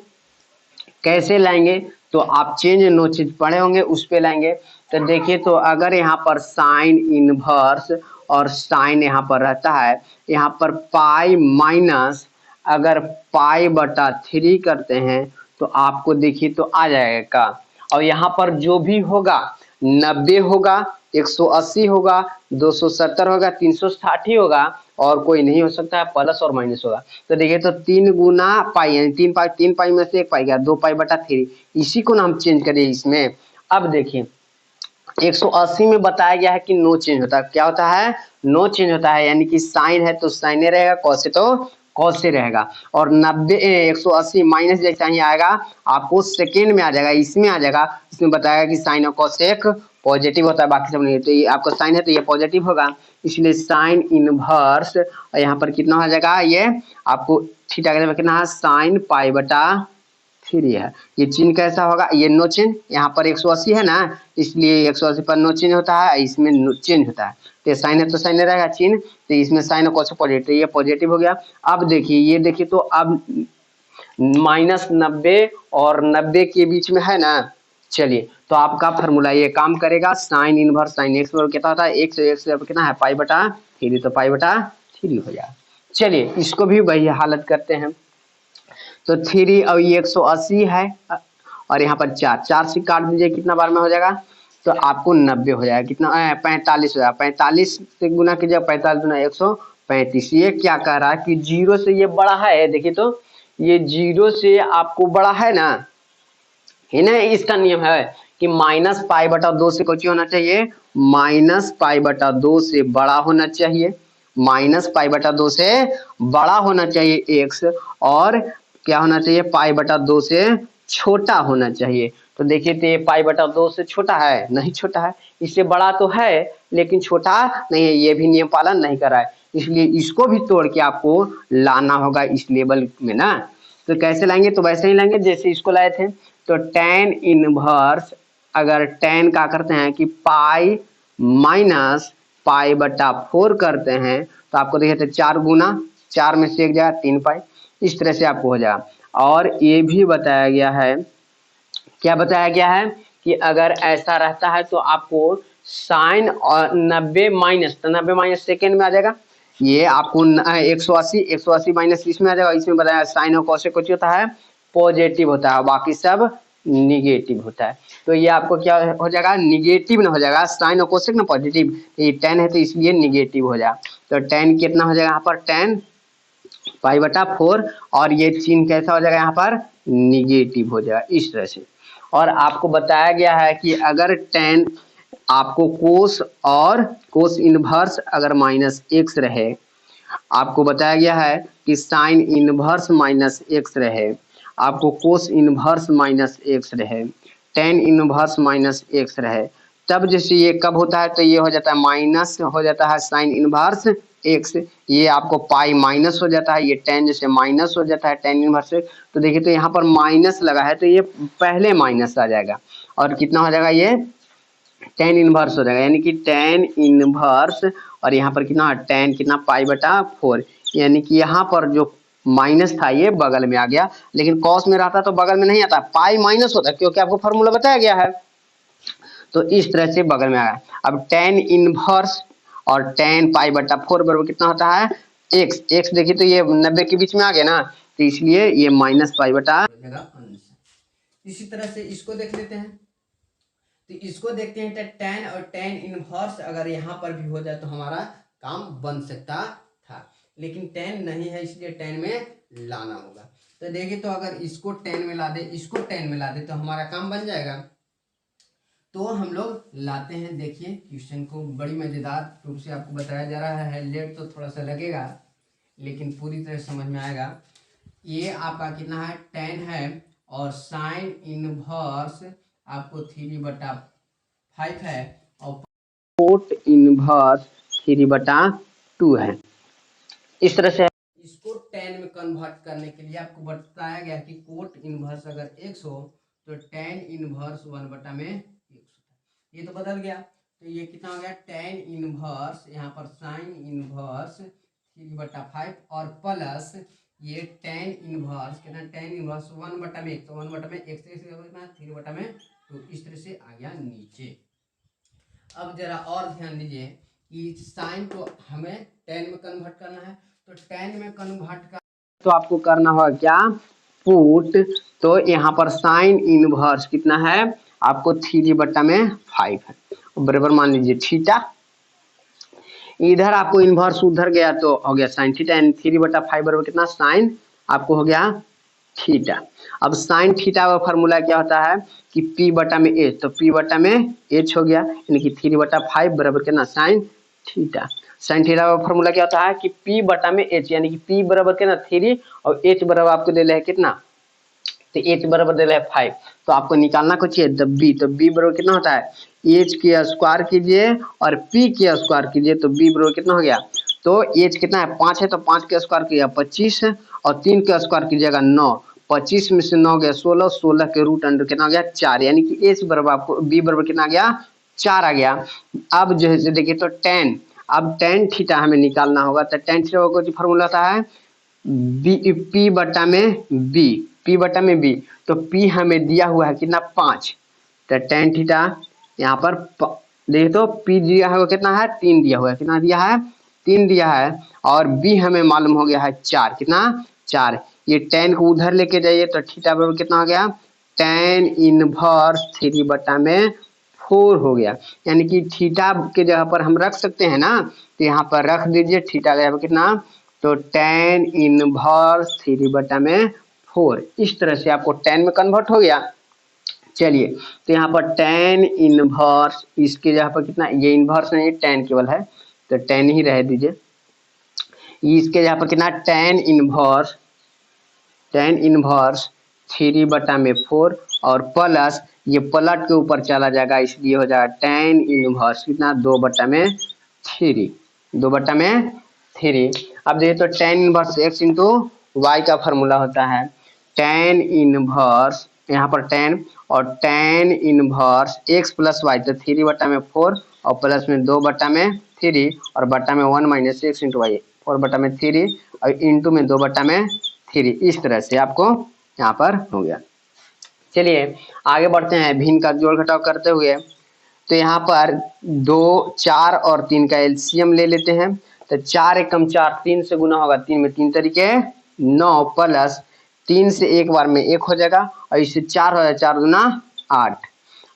कैसे लाएंगे? तो आप चेंज नो चेंज पढ़े होंगे उस पे लाएंगे। तो देखिए तो अगर यहाँ पर साइन इनवर्स और साइन यहाँ पर रहता है, यहाँ पर पाई माइनस अगर पाई बटा 3 करते हैं तो आपको देखिए तो आ जाएगा। और यहाँ पर जो भी होगा 90 होगा, 180 होगा, 270 होगा, 360 ही होगा और कोई नहीं हो सकता है, प्लस और माइनस होगा। तो देखिए तो 3 गुना पाई यानी 3 पाई में से 1 पाई गया, 2 पाई बटा 3, इसी को ना हम चेंज करें इसमें। अब देखिए 180 में बताया गया है कि नो चेंज होता है, क्या होता है, नो चेंज होता है, यानी कि साइन है तो साइने रहेगा, कॉस है तो कॉस से रहेगा। और 90 180 माइनस जैसा ही आएगा आपको सेकेंड में आ जाएगा, इसमें आ जाएगा, इसमें बताएगा कि साइन और कॉस एक पॉजिटिव होता है, बाकी सब नहीं। तो ये आपका साइन है तो ये पॉजिटिव होगा, इसलिए साइन इनवर्स यहाँ पर कितना हो जाएगा, ये आपको थीटा का कितना है, साइन पाई बटा 3 है। ये चिन्ह कैसा होगा, ये नो चेंज, यहाँ पर 180 है ना, इसलिए 180 पर नो चेंज होता है, इसमें नो चेंज होता है। तो साइन है तो साइन रहेगा चिन्ह, तो इसमें साइन और कॉस पॉजिटिव, ये पॉजिटिव हो गया। अब देखिए ये देखिए तो अब -90 और 90 के बीच में है ना, चलिए तो आपका फॉर्मूला ये काम करेगा, साइन इनवर्स साइन एक्स बराबर कितना होता है, एक से कितना है पाई बटा 3, तो पाई बटा 3 हो जाएगा। चलिए इसको भी वही हालत करते हैं। तो 3 और ये 180 है और यहाँ पर 4 से काट दीजिए, कितना बार में हो जाएगा, तो आपको 90 हो जाएगा, कितना 45 हो जाएगा, 45 से गुना कीजिए, 45 गुना 135। ये क्या कह रहा है कि 0 से ये बड़ा है, देखिए तो ये 0 से आपको बड़ा है ना, है ना, इसका नियम है कि -पाई/2 से कुछ होना चाहिए, -पाई/2 से बड़ा होना चाहिए, -पाई/2 से बड़ा होना चाहिए x, और क्या होना चाहिए, पाई/2 से छोटा होना चाहिए। तो देखिए तो ये पाई/2 से छोटा है, नहीं छोटा है, इससे बड़ा तो है लेकिन छोटा नहीं है, ये भी नियम पालन नहीं कर रहा है, इसलिए इसको भी तोड़ के आपको लाना होगा इस लेवल में ना। तो कैसे लाएंगे, तो वैसे ही लाएंगे जैसे इसको लाए थे। तो tan इनवर्स अगर tan का करते हैं कि पाई माइनस पाई/4 करते हैं तो आपको देखिए तो 4 गुना 4 में से एक जाएगा 3 पाई, इस तरह से आपको हो जाएगा। और ये भी बताया गया है, क्या बताया गया है कि अगर ऐसा रहता है तो आपको साइन और 90 माइनस, तो 90 माइनस सेकेंड में आ जाएगा, ये आपको 180 माइनस इसमें आ जाएगा, इसमें बताया साइन और कॉस कुछ होता है पॉजिटिव होता है, बाकी सब निगेटिव होता है। तो ये आपको क्या हो जाएगा, निगेटिव ना हो जाएगा, साइन और कोसेक ना पॉजिटिव, ये tan है तो इसलिए निगेटिव हो जाएगा। तो tan कितना हो जाएगा यहाँ पर, tan पाई/4, और ये चिन्ह कैसा हो जाएगा यहाँ पर, निगेटिव हो जाएगा इस तरह से। और आपको बताया गया है कि अगर tan आपको कोस और कोस इनवर्स अगर -x रहे, आपको बताया गया है कि साइन इनवर्स -x रहे, आपको कोस इनवर्स -x रहे, tan इनवर्स -x रहे, तब जैसे ये कब होता है, तो ये हो जाता है माइनस हो जाता है साइन इनवर्स x, ये आपको पाई माइनस हो जाता है, ये tan जैसे माइनस हो जाता है tan इनवर्स x। तो देखिए तो यहाँ पर माइनस लगा है तो ये पहले माइनस आ जाएगा, और कितना हो जाएगा, ये tan इनवर्स हो जाएगा, यानी कि tan इनवर्स, और यहाँ पर कितना tan कितना पाई/4, यानी कि यहाँ पर जो माइनस था ये बगल में आ गया, लेकिन कॉस में रहता तो बगल में नहीं आता, पाई माइनस होता क्योंकि आपको फॉर्मूला बताया गया है, तो इस तरह से बगल में आ गया। अब tan इनवर्स और tan पाई/4 बराबर कितना होता है, x देखिए तो ये 90 के बीच में आ गया ना, तो इसलिए ये -पाई/। इसी तरह से इसको देख लेते हैं, तो इसको देखते हैं, तो tan और tan इनवर्स अगर यहाँ पर भी हो जाए तो हमारा काम बन सकता था, लेकिन tan नहीं है इसलिए tan में लाना होगा। तो देखिए तो अगर इसको tan में ला दे, इसको tan में ला दे तो हमारा काम बन जाएगा। तो हम लोग लाते हैं, देखिए क्वेश्चन को बड़ी मजेदार रूप से आपको बताया जा रहा है, लेट तो थोड़ा सा लगेगा लेकिन पूरी तरह समझ में आएगा। ये आपका कितना है, tan है, और साइन इनवर्स आपको 3/5 है, और कोट इनवर्स 3/2 है। इस तरह से इसको tan में कन्वर्ट करने के लिए आपको बताया गया कि कोट इनवर्स अगर x हो तो tan इनवर्स 1/में x होता है। ये तो बदल गया, तो ये कितना हो गया, tan इनवर्स यहाँ पर साइन इनवर्स 3/5 और प्लस ये टेन इनवर्स कितना, टेन इनवर्स 1/x, तो 1/x से कितना 3/2, इस तरह से आ गया नीचे। अब जरा और ध्यान दीजिए कि साइन को हमें टेन में कन्वर्ट करना है, तो टेन में कन्वर्ट कर तो आपको करना होगा क्या, पुट, तो यहाँ पर साइन इनवर्स कितना है आपको 3/5 है, बराबर मान लीजिए थीटा, इधर आपको इनवर्स उधर गया तो हो गया साइन थीटा, एंड 3/5 बराबर कितना साइन आपको हो गया थीटा। अब साइन थीटा का फॉर्मूला क्या होता है कि p बटा में h, तो p बटा में h हो गया, यानी कि 3/5 बराबर कितना साइन थीटा। साइन थीटा का फॉर्मूला क्या होता है कि p बटा में h, यानी कि p बराबर कितना 3 और h बराबर आपको दे रहा है कितना, तो h बराबर दे रहा है 5, तो आपको निकालना कुछ है तो b, तो b बराबर कितना होता है h के स्क्वायर कीजिए और p के स्क्वायर कीजिए, तो b बराबर कितना हो गया, तो h कितना है 5 है, तो 5 के स्क्वायर किया 25 और 3 के स्क्वायर कीजिएगा 9, 25 में से 9 गया 16, 16 के रूट अंडर कितना आ गया 4, यानी कि h बराबर आपको b बराबर कितना आ गया 4 आ गया। अब जो है देखिए तो टेन, अब टेन थीटा हमें निकालना होगा, तो टेन थीटा का फॉर्मूला होता है p बटा में b, p बटा में b, तो p हमें दिया हुआ है कितना 5, तो टेन थीटा यहाँ पर देखिए तो p दिया है कितना है 3 दिया हुआ है, कितना दिया है 3 दिया है, और b हमें मालूम हो गया है 4, कितना 4, ये टेन को उधर लेके जाइए तो थीटा बराबर कितना हो गया टेन इनवर्स 3/4 हो गया, यानी कि थीटा के जगह पर हम रख सकते हैं ना, तो यहाँ पर रख दीजिए थीटा का कितना, तो टेन इनवर्स 3/4, इस तरह से आपको टेन में कन्वर्ट हो गया। चलिए तो यहाँ पर टेन इनवर्स, इसके जगह पर कितना, ये इनवर्स नहीं टेन केवल है, तो टेन ही रह दीजिए, इसके जगह पर कितना टेन इनवर्स 3/4 और प्लस ये पलट के ऊपर चला जाएगा, इसलिए हो जाएगा टेन इनवर्स कितना 2/3, 2/3। अब देखिए तो tan inverse x into y का फॉर्मूला होता है, टेन इनवर्स यहाँ पर टेन और tan inverse x plus y, तो 3/4 और प्लस में 2/3 और बटा में 1 माइनस x इंटू वाई, 4/3 और इंटू में 2/3, इस तरह से आपको यहाँ पर हो गया। चलिए आगे बढ़ते हैं भिन्न का जोड़ घटाव करते हुए, तो यहाँ पर 2, 4 और 3 का एलसीएम ले लेते हैं, तो 4 एकम 4, 3 से गुना होगा 3 में 3 तरीके 9 प्लस 3 से एक बार में 1 हो जाएगा और इससे 4 हो जाएगा 4 गुना 8,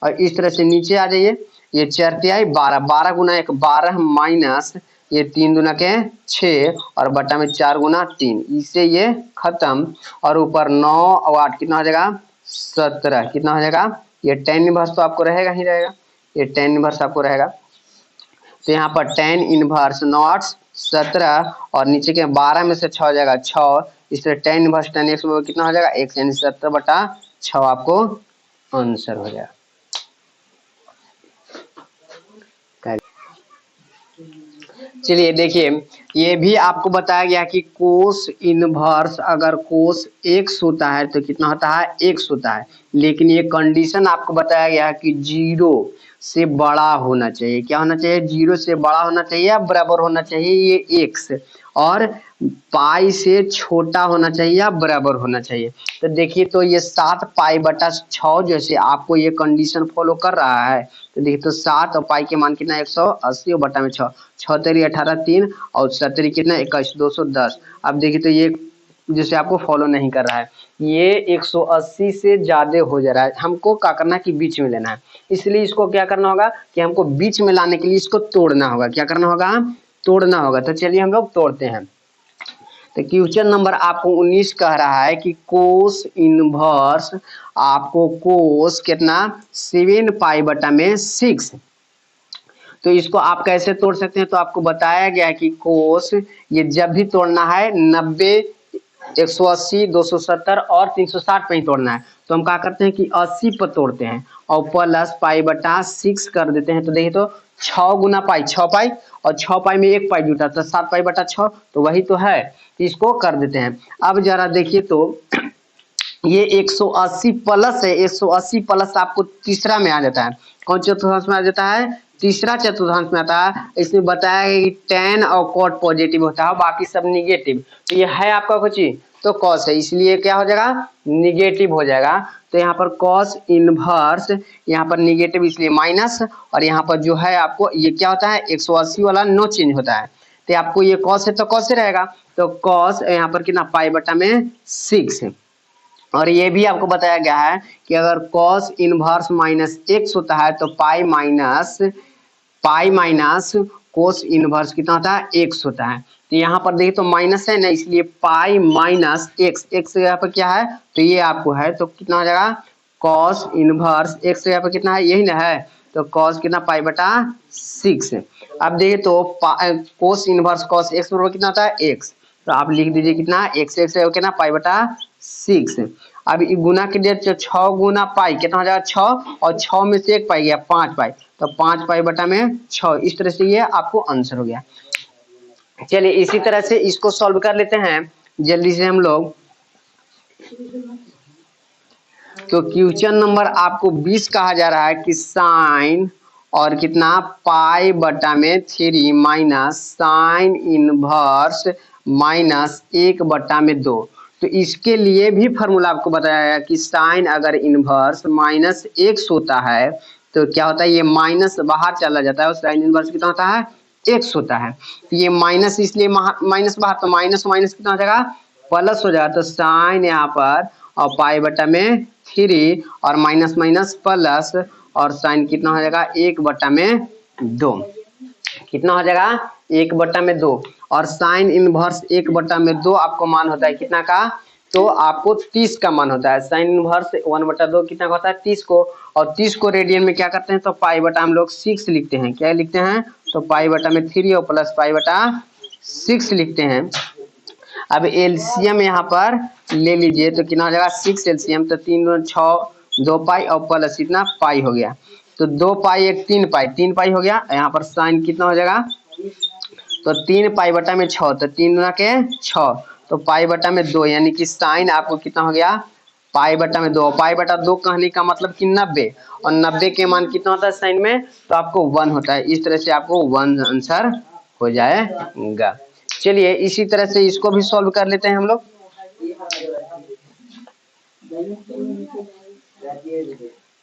और इस तरह से नीचे आ जाइए, ये 4 तिहाई 12, 12 गुना 1 12 माइनस ये 3 दूना के 6 और बटा में 4 गुना 3, इससे ये खत्म, और ऊपर 9 और 8 कितना हो जाएगा 17, कितना हो जाएगा, ये टेन इनवर्स तो आपको रहेगा ही रहेगा, ये टेन इनवर्स आपको रहेगा, तो यहाँ पर टेन इनवर्स 9 8 17 और नीचे के 12 में से 6 हो जाएगा 6, इस तरह टेन इनवर्स 10x कितना हो जाएगा x, यानी 17/6 आपको आंसर हो जाएगा। चलिए देखिए ये भी आपको बताया गया कि कोस इनवर्स अगर कोस x होता है तो कितना होता है x होता है, लेकिन ये कंडीशन आपको बताया गया है कि 0 से बड़ा होना चाहिए, क्या होना चाहिए 0 से बड़ा होना चाहिए या बराबर होना चाहिए ये x, और पाई से छोटा होना चाहिए या बराबर होना चाहिए। तो देखिए तो ये 7π/6 जैसे आपको ये कंडीशन फॉलो कर रहा है, तो देखिए तो 7 और पाई के मान कितना 180 और बटा में 6, 6 तेरी 18 3 और 7 कितना 21 210। अब देखिए तो ये जैसे आपको फॉलो नहीं कर रहा है, ये 180 से ज्यादा हो जा रहा है, हमको क्या करना है कि बीच में लेना है, इसलिए इसको क्या करना होगा कि हमको बीच में लाने के लिए इसको तोड़ना होगा, क्या करना होगा तोड़ना होगा। तो चलिए हम लोग तोड़ते हैं, तो क्वेश्चन नंबर आपको 19 कह रहा है कि कोस इनवर्स आपको कोस कितना 7π/6, तो इसको आप कैसे तोड़ सकते हैं, तो आपको बताया गया कि कोस ये जब भी तोड़ना है 90 180 270 और 360 पे ही तोड़ना है, तो हम क्या करते हैं कि 80 पर तोड़ते हैं और प्लस π/6 कर देते हैं, तो देखिए तो 6 गुना पाई 6 पाई और 6 पाई में 1 पाई जुटा तो 7π/6, तो वही तो है, तो इसको कर देते हैं। अब जरा देखिए तो ये 180 प्लस है, 180 प्लस आपको तीसरा में आ जाता है, कौन चतुर्थांश में आ जाता है तीसरा चतुर्थांश में आता है, इसमें बताया गया कि tan और cot पॉजिटिव होता है बाकी सब निगेटिव, तो ये है आपका कुछ तो कॉस है, इसलिए क्या हो जाएगा, निगेटिव हो जाएगा। तो यहाँ पर कॉस इनवर्स, यहाँ पर निगेटिव इसलिए माइनस, और यहाँ पर जो है आपको ये क्या होता है 180 वाला नो चेंज होता है, तो आपको ये कॉस है तो कॉस से रहेगा। तो कॉस यहाँ पर कितना पाई बटा में 6 है। और ये भी आपको बताया गया है कि अगर कॉस इनवर्स माइनस एक्स होता है तो पाई माइनस कोस इनवर्स कितना होता है, एक्स होता है। तो यहाँ पर देखिए तो माइनस है ना, इसलिए पाई माइनस एक्स, एक्स यहाँ पर क्या है तो ये आपको है, तो कितना हो जाएगा कॉस इनवर्स एक्स यहाँ पर कितना है, यही ना है, तो कॉस कितना पाई बटा 6। अब देखिए तो कोस इनवर्स कॉस एक्स बराबर कितना होता है एक्स, तो आप लिख दीजिए कितना एक्स, एक्स कितना पाई बटा 6। अब गुना के लिए 6 गुना पाई कितना हो जाएगा 6, और 6 में से 1 पाई गया 5 पाई, तो 5 पाई बटा में 6। इस तरह से ये आपको आंसर हो गया। चलिए इसी तरह से इसको सॉल्व कर लेते हैं जल्दी से हम लोग। तो क्वेश्चन नंबर आपको 20 कहा जा रहा है कि साइन और कितना पाई बटा में 3 माइनस साइन इनवर्स माइनस 1 बटा में 2। तो इसके लिए भी फॉर्मूला आपको बताया गया कि साइन अगर इनवर्स माइनस एक्स होता है तो क्या होता है, ये माइनस बाहर चला जाता है और साइन इनवर्स कितना होता है एक्स होता है। तो ये माइनस इसलिए माइनस बाहर, तो माइनस माइनस कितना हो जाएगा प्लस हो जाएगा। तो साइन यहाँ पर और पाई बटा में 3 और माइनस माइनस प्लस, और साइन कितना हो जाएगा 1 बटा में 2, कितना हो जाएगा 1 बटा में 2। और साइन इनवर्स 1 बटा में 2 आपको मान होता है कितना का, तो आपको 30 का मान होता है। साइन इनवर्स 1 बटा 2 कितना का होता है 30 को, और 30 को रेडियन में क्या करते हैं तो पाई बटा हम लोग 6 लिखते हैं। क्या लिखते हैं तो पाई बटा में 3 और प्लस पाई बटा 6 लिखते हैं। अब एलसीएम यहाँ पर ले लीजिए तो कितना हो जाएगा 6 एलसीएम, तो 3 6 2 पाई और प्लस इतना पाई हो गया, तो 2 पाई 1 3 पाई हो गया। यहाँ पर साइन कितना हो जाएगा तो 3 पाई बटा में 6, तो 3 गुना के 6, तो पाई बटा में 2, यानी कि साइन आपको कितना हो गया पाई बटा में 2। पाई बटा 2 कहने का मतलब कि 90, और 90 के मान कितना होता है साइन में तो आपको 1 होता है। इस तरह से आपको 1 आंसर हो जाएगा। चलिए इसी तरह से इसको भी सॉल्व कर लेते हैं हम लोग।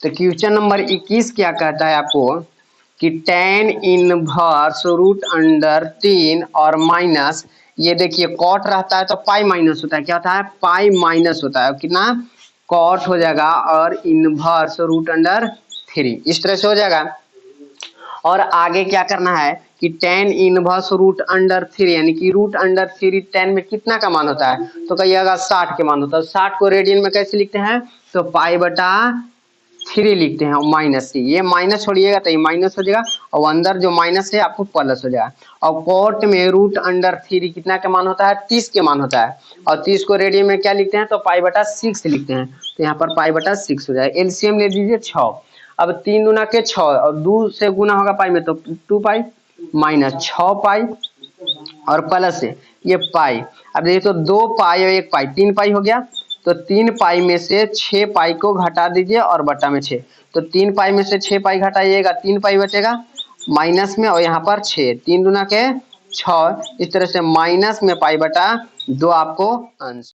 तो क्वेश्चन नंबर 21 क्या कहता है आपको कि tan इनवर्स रूट अंडर 3 और माइनस, ये देखिए कॉट रहता है तो पाई माइनस होता है, क्या होता है पाई माइनस होता है, कितना कॉट हो जाएगा और इनवर्स रूट अंडर 3, इस तरह से हो जाएगा। और आगे क्या करना है कि tan इनवर्स रूट अंडर 3, यानी कि रूट अंडर 3 tan में कितना का मान होता है तो कहिएगा 60 के मान होता है। 60 को रेडियन में कैसे लिखते हैं तो पाई बटा 3 लिखते हैं, माइनस से ये माइनस छोड़िएगा तो ये माइनस हो जाएगा, और अंदर जो माइनस है आपको प्लस हो जाएगा। और कोट में रूट अंडर 3 कितना का मान होता है 30 के मान होता है, और 30 को रेडियन में क्या लिखते हैं तो पाई बटा 6 लिखते हैं, तो यहाँ पर पाई बटा 6 हो जाएगा। एलसीएम ले लीजिए 6, अब 3 गुना के 6 और 2 से गुना होगा पाई में तो 2 पाई माइनस 6 पाई और प्लस से ये पाई। अब देखिए तो 2 पाई और 1 पाई 3 पाई हो गया, तो 3 पाई में से 6 पाई को घटा दीजिए और बटा में 6, तो 3 पाई में से 6 पाई घटाइएगा 3 पाई बचेगा माइनस में, और यहाँ पर 6 3 गुना के 6, इस तरह से माइनस में पाई बटा 2 आपको आंसर।